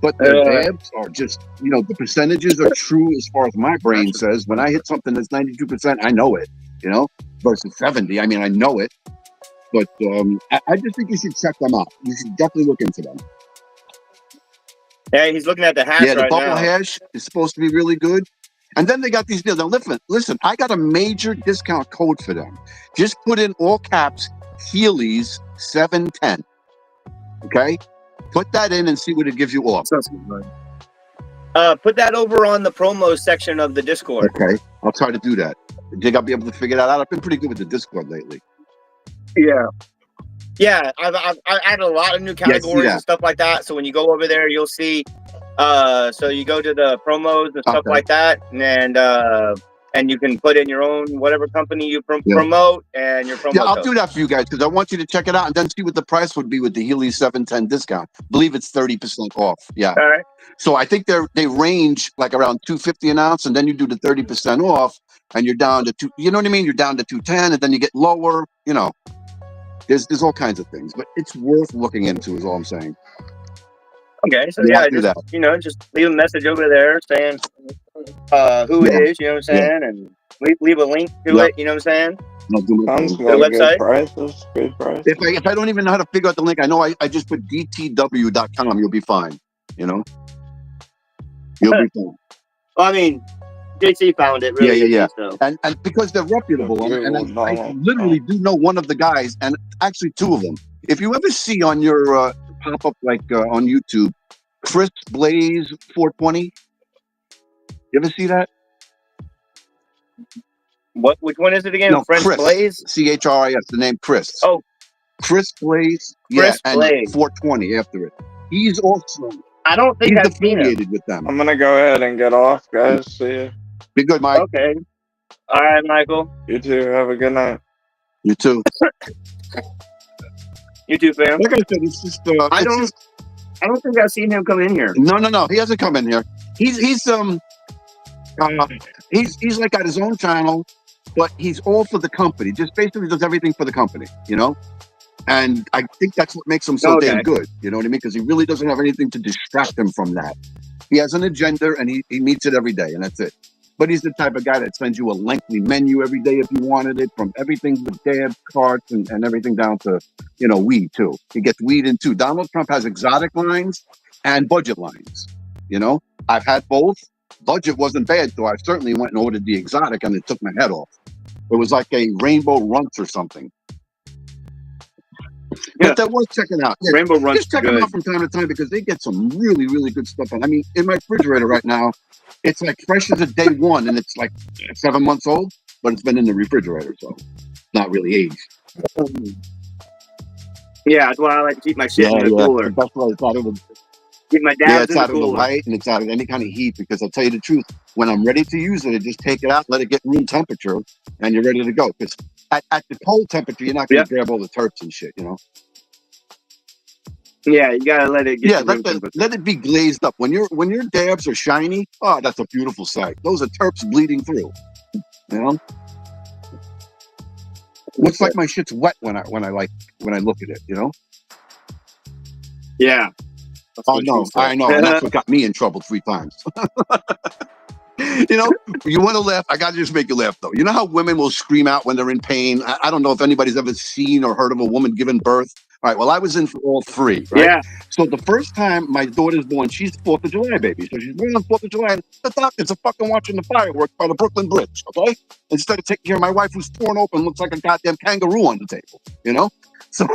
But the dabs are just, the percentages are true as far as my brain says. When I hit something that's 92%, I know it, versus 70. I mean, I know it. But I just think you should check them out. You should definitely look into them. Yeah, he's looking at the hash the right bubble now. hash is supposed to be really good. And then they got these deals. Now, listen, I got a major discount code for them. Just put in all caps, Healy's 710. Okay? Put that in and see what it gives you off. Put that over on the promo section of the Discord. Okay, I'll try to do that. You think I'll be able to figure that out? I've been pretty good with the Discord lately. Yeah, I've added a lot of new categories and stuff like that. So when you go over there, you'll see. So you go to the promos and stuff like that, and and you can put in your own whatever company you promote and your promo Yeah, I'll code. do that for you guys because I want you to check it out and then see what the price would be with the Healy 710 discount. I believe it's 30% off. Yeah. All right. So I think they range like around $250 an ounce, and then you do the 30% off, and you're down to two. You know what I mean? You're down to 210, and then you get lower. You know, there's all kinds of things, but it's worth looking into. Is all I'm saying. Okay, so Yeah, yeah, I do that. just leave a message over there saying who it is, you know what I'm saying, and leave a link to it, you know what I'm saying. I'll do my Sounds thing. like The good website? prices. Good prices. If I don't even know how to figure out the link, I know I just put dtw.com. You'll be fine. You know, you'll be fine. Well, I mean, JC found it really easy, so. And because they're reputable, and I literally do know one of the guys, and actually two of them. If you ever see on your pop up on YouTube, Chris Blaze 420, you ever see that? Which one is it again? No, French Chris Blaze? CHRIS. The name Chris. Oh, Chris Blaze. Chris and Blaze. 420 after it. He's also. I don't think he's I've seen him. affiliated with them. I'm gonna go ahead and get off, guys. See you. Be good, Mike. Okay. All right, Michael. You too. Have a good night. You too. You too, fam. Like I said, it's just. I don't think I've seen him come in here. No. He hasn't come in here. He's like got his own channel, but he's all for the company. Just basically does everything for the company, you know. And I think that's what makes him so damn good. You know what I mean? Because he really doesn't have anything to distract him from that. He has an agenda, and he meets it every day, and that's it. But he's the type of guy that sends you a lengthy menu every day if you wanted it, from everything with dabs, carts, and everything down to, weed too. He gets weed in too. Donald Trump has exotic lines and budget lines. You know, I've had both. Budget wasn't bad, so I certainly went and ordered the exotic, and it took my head off. It was like a Rainbow Runts or something. Yeah. But that was checking out. Yeah, Rainbow Runts. Just check them out from time to time because they get some really, really good stuff. And I mean, in my refrigerator right now, it's like fresh as a day one, and it's like 7 months old, but it's been in the refrigerator, so not really aged. Yeah, that's why I like to keep my shit in the cooler. That's why it's out of the. Keep my Yeah, dabs it's in the out of the cooler. light and it's out of any kind of heat. Because I'll tell you the truth, when I'm ready to use it, I just take it out, let it get room temperature, and you're ready to go. Because at the cold temperature, you're not going to grab all the terps and shit, you know. Yeah, you gotta let it get. Let it be glazed up. When your dabs are shiny, oh, that's a beautiful sight. Those are terps bleeding through. You know, looks like my shit's wet when I look at it. You know. Yeah. Oh no, I know. And that's what got me in trouble 3 times. You know, you want to laugh. I got to just make you laugh, though. You know how women will scream out when they're in pain? I don't know if anybody's ever seen or heard of a woman giving birth. All right, well, I was in for all 3, right? Yeah. So the first time my daughter's born, she's 4th of July baby. So she's born on 4th of July. And the doctors are fucking watching the fireworks by the Brooklyn Bridge, okay? Instead of taking care of my wife who's torn open, looks like a goddamn kangaroo on the table, you know? So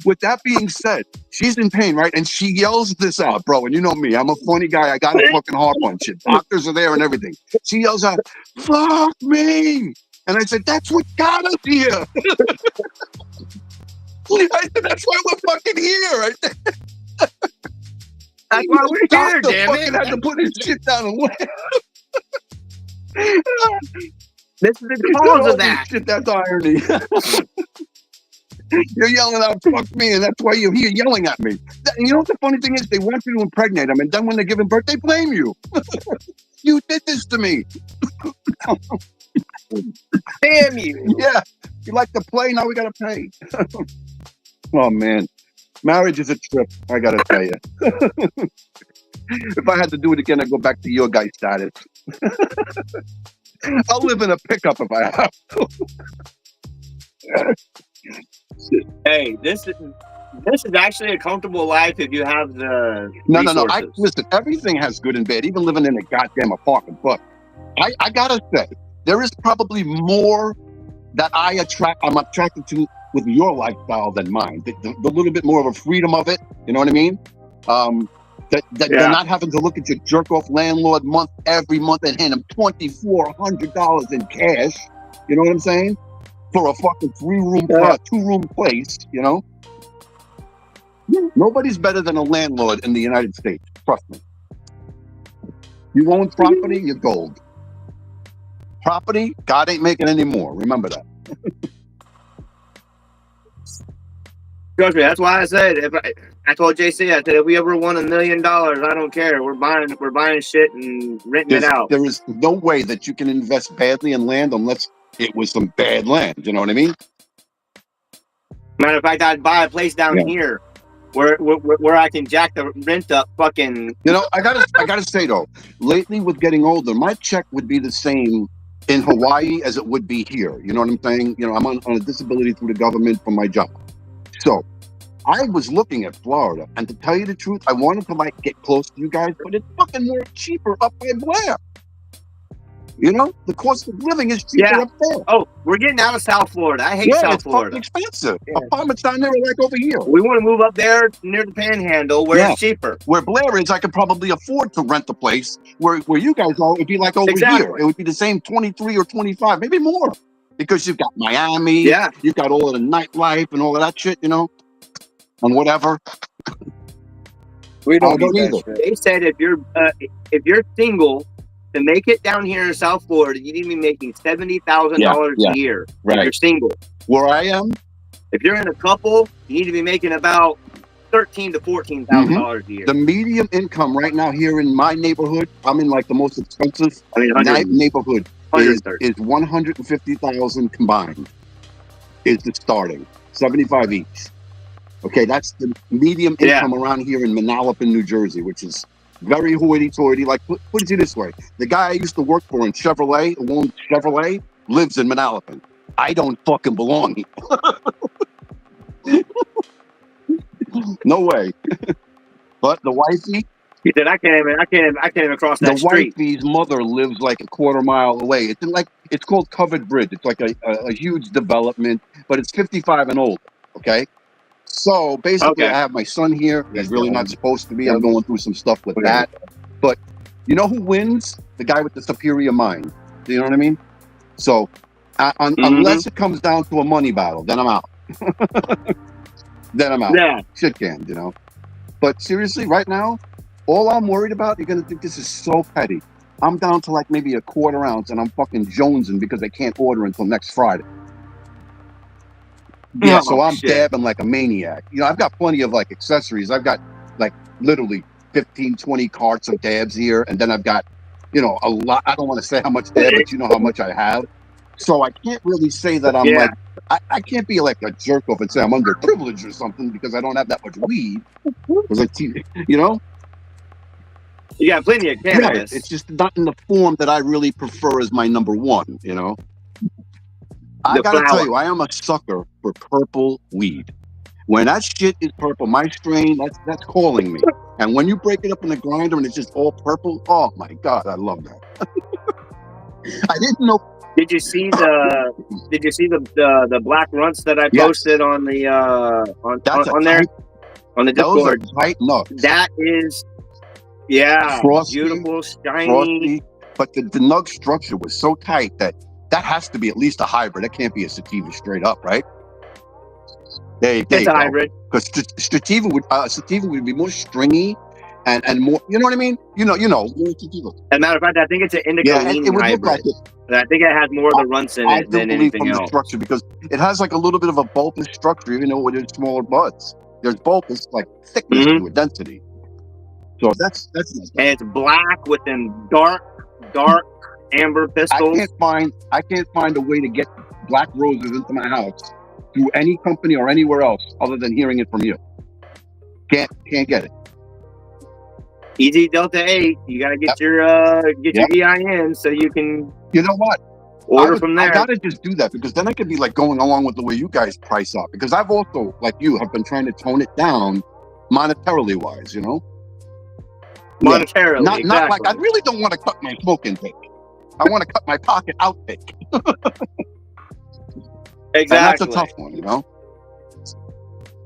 with that being said, she's in pain, right? And she yells this out, bro. And you know me, I'm a funny guy. I got to fucking harp on shit. Doctors are there and everything. She yells out, "Fuck me!" And I said, "That's what got us here." I said, "That's why we're fucking here." Right? That's why we're here, damn it. Had to put his shit down and laugh. This is the cause of that. Shit, that's irony. You're yelling out, "Fuck me," and that's why you're here yelling at me. You know what the funny thing is? They want you to impregnate them, and then when they're giving birth, they blame you. You did this to me. Damn you. Yeah. You like to play, now we got to pay. Oh, man. Marriage is a trip, I got to tell you. If I had to do it again, I'd go back to your guy status. I'll live in a pickup if I have to. Hey, this is actually a comfortable life if you have the No. resources. Listen, everything has good and bad, even living in a goddamn apartment. But I gotta say, there is probably more that I'm attracted to with your lifestyle than mine. The little bit more of a freedom of it, you know what I mean? They're not having to look at your jerk off landlord every month and hand them $2,400 in cash. You know what I'm saying? For a fucking 2-room place, you know? Nobody's better than a landlord in the United States. Trust me. You own property, you're gold. property, God ain't making any more. Remember that. Trust me, that's why I said I told JC, I said if we ever won $1 million, I don't care. We're buying shit and renting it out. There is no way that you can invest badly in land unless it was some bad land. You know what I mean? Matter of fact, I'd buy a place down here where I can jack the rent up fucking. You know, I gotta say though, lately with getting older, my check would be the same in Hawaii as it would be here. You know what I'm saying? You know, I'm on a disability through the government from my job. So I was looking at Florida, and to tell you the truth, I wanted to like get close to you guys, but it's fucking more cheaper up by Blair. You know, the cost of living is cheaper up there. Oh, we're getting out of South Florida. I hate South Florida. It's fucking expensive. Apartments down there are like over here. We want to move up there near the Panhandle where it's cheaper. Where Blair is, I could probably afford to rent a place. Where you guys are, it'd be like over here. It would be the same 23 or 25, maybe more, because you've got Miami. Yeah, you've got all of the nightlife and all of that shit. You know, and whatever. We don't need that shit. They said if you're single, to make it down here in South Florida, you need to be making $70,000 a year. Right. If you're single. Where I am, if you're in a couple, you need to be making about $13,000 to $14,000 a year. The median income right now here in my neighborhood, I'm in like the most expensive neighborhood, is $150,000 combined. Is the starting 75 each. Okay, that's the medium income around here in Manalapan, New Jersey, which is very hoity-toity. Like, put it this way. The guy I used to work for in Chevrolet, who owns Chevrolet, lives in Manalapan. I don't fucking belong here. No way. But the wifey... He said, I can't even cross that street. The wifey's mother lives like a quarter mile away. It's called Covered Bridge. It's like a huge development, but it's 55 and older, okay? So basically, I have my son here. He's really not supposed to be. I'm going through some stuff with that. But you know who wins? The guy with the superior mind. Do you know what I mean? So unless it comes down to a money battle, then I'm out. Yeah. Shit canned, you know. But seriously, right now, all I'm worried about, you're going to think this is so petty. I'm down to like maybe a quarter ounce and I'm fucking jonesing because I can't order until next Friday. Yeah, so I'm dabbing like a maniac. You know, I've got plenty of like accessories. I've got like literally 15, 20 carts of dabs here. And then I've got, you know, a lot. I don't want to say how much dab, but you know how much I have. So I can't really say that I'm like, I can't be like a jerk off and say I'm underprivileged or something because I don't have that much weed. You know? You got plenty of cannabis. Right. It's just not in the form that I really prefer as my number one, you know? I gotta tell you, I am a sucker for purple weed. When that shit is purple, my strain, that's calling me. And when you break it up in the grinder and it's just all purple, oh my God, I love that. I didn't know. Did you see the black runts that I posted on the on there on the Discord? Those are tight nuts. That is frosty, beautiful, shiny. Frosty, but the nug structure was so tight that has to be at least a hybrid. That can't be a sativa straight up, right? It's a hybrid. Because sativa would be more stringy and more. You know what I mean? You know. As a matter of fact, I think it's an indica lean hybrid. Like and I think it has more of the runts in it than anything else. The structure, because it has like a little bit of a bulbous structure, even though it is smaller buds. There's bulbous like thickness to it, density. So that's nice. And it's black with them dark amber pistils. I can't find a way to get black roses into my house through any company or anywhere else other than hearing it from you. Can't get it. Easy Delta 8. You gotta get your EIN so you can. You know what? Order from there. I gotta just do that because then I could be like going along with the way you guys price up. Because I've also, like you, have been trying to tone it down monetarily wise. You know. Monetarily, not like I really don't want to cut my smoke intake. I want to cut my pocket outtake. Exactly. And that's a tough one, you know?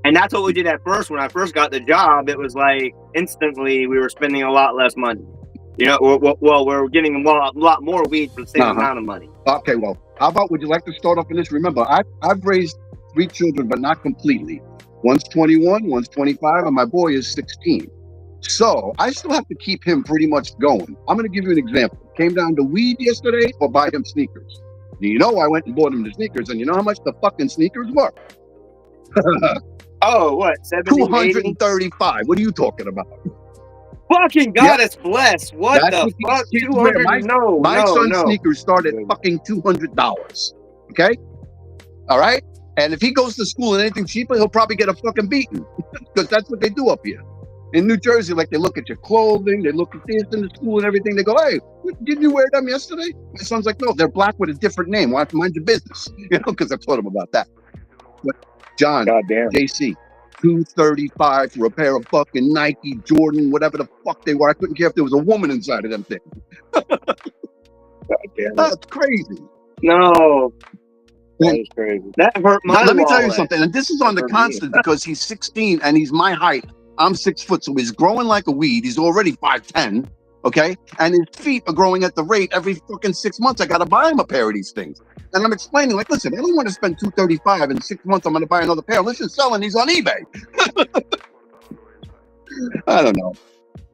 And that's what we did at first. When I first got the job, it was like instantly we were spending a lot less money. You know, we're getting a lot more weed for the same amount of money. Okay, well, how about, would you like to start off in this? Remember, I've raised 3 children, but not completely. One's 21, one's 25, and my boy is 16. So I still have to keep him pretty much going. I'm going to give you an example. Came down to weed yesterday or buy him sneakers. You know, I went and bought him the sneakers, and you know how much the fucking sneakers were? Oh, what? 70, 80? 235. What are you talking about? Fucking God, it's blessed. What That's the what fuck? these kids wear. 200? No, My no, son's no. sneakers start at fucking $200. Okay? All right? And if he goes to school and anything cheaper, he'll probably get a fucking beating. Because that's what they do up here. In New Jersey, like, they look at your clothing, they look at this in the school and everything. They go, hey, didn't you wear them yesterday? My son's like, no, they're black with a different name. Why don't you mind your business? You know, because I taught him about that. But John, Goddamn. JC, $235 for a pair of fucking Nike, Jordan, whatever the fuck they were. I couldn't care if there was a woman inside of them things. Goddamn. That's crazy. No. That is crazy. That hurt my Let me tell you wallet. something, and this is on the constant because he's 16 and he's my height. I'm 6 foot, so he's growing like a weed. He's already 5'10", okay? And his feet are growing at the rate every fucking 6 months. I got to buy him a pair of these things. And I'm explaining, like, listen, I don't want to spend $235 in 6 months. I'm going to buy another pair. Let's just sell these on eBay. I don't know.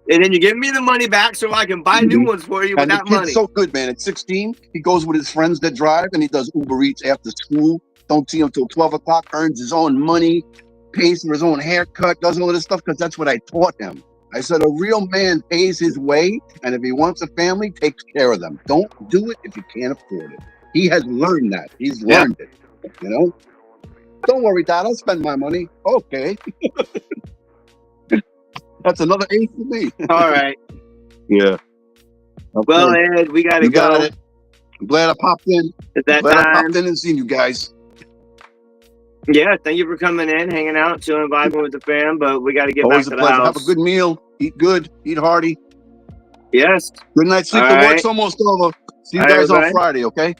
And then you give me the money back so I can buy new ones for you with And that the kid's money. so good, man. At 16, he goes with his friends that drive, and he does Uber Eats after school. Don't see him till 12 o'clock, earns his own money, pays for his own haircut, does all of this stuff, because that's what I taught him. I said, a real man pays his way, and if he wants a family, takes care of them. Don't do it if you can't afford it. He has learned that. He's learned it, you know? Don't worry, Dad, I'll spend my money. Okay. That's another A for me. All right. Yeah. Okay. Well, Ed, we got to You go. got it. I'm glad I popped in. At that Glad I time. popped in and seen you guys. Yeah, thank you for coming in, hanging out, chilling, vibing with the fam. But we got to get Always back a to the pleasure. house. Have a good meal. Eat good. Eat hearty. Yes. Good night. Sleep. All The right. work's almost over. See you All guys right, on everybody. Friday, okay?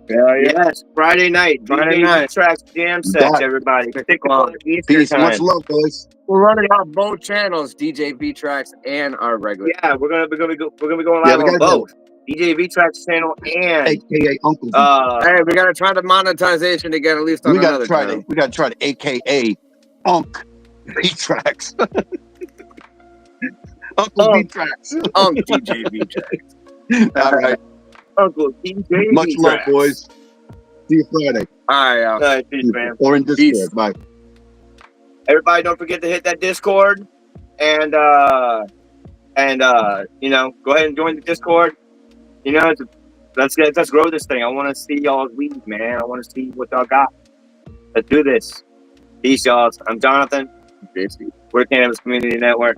Yes. Friday night. Friday DJ night. Tracks Jam You Sesh, got it. everybody. 6 o'clock Eastern Peace. time. Much love, boys. We're running on both channels, DJ V Tracks and our regular. Yeah, we're gonna be going Yeah, live we on gotta both. DJ V Tracks channel and AKA Uncle V. hey, we gotta try the monetization to get at least on We gotta another try channel. to. We gotta try to AKA Unc V Tracks. Uncle V Tracks. DJ V Tracks. All right. Uncle DJ Much V love, Tracks. boys. See you Friday. All right, all right, peace, man. Or in Discord. Peace. Bye. Everybody, don't forget to hit that Discord and you know, go ahead and join the Discord. You know, let's grow this thing. I want to see y'all's weed, man. I want to see what y'all got. Let's do this. Peace, y'all. I'm Jonathan. We're Cannabis Community Network,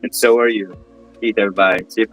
and so are you. Peace, everybody. See you Friday.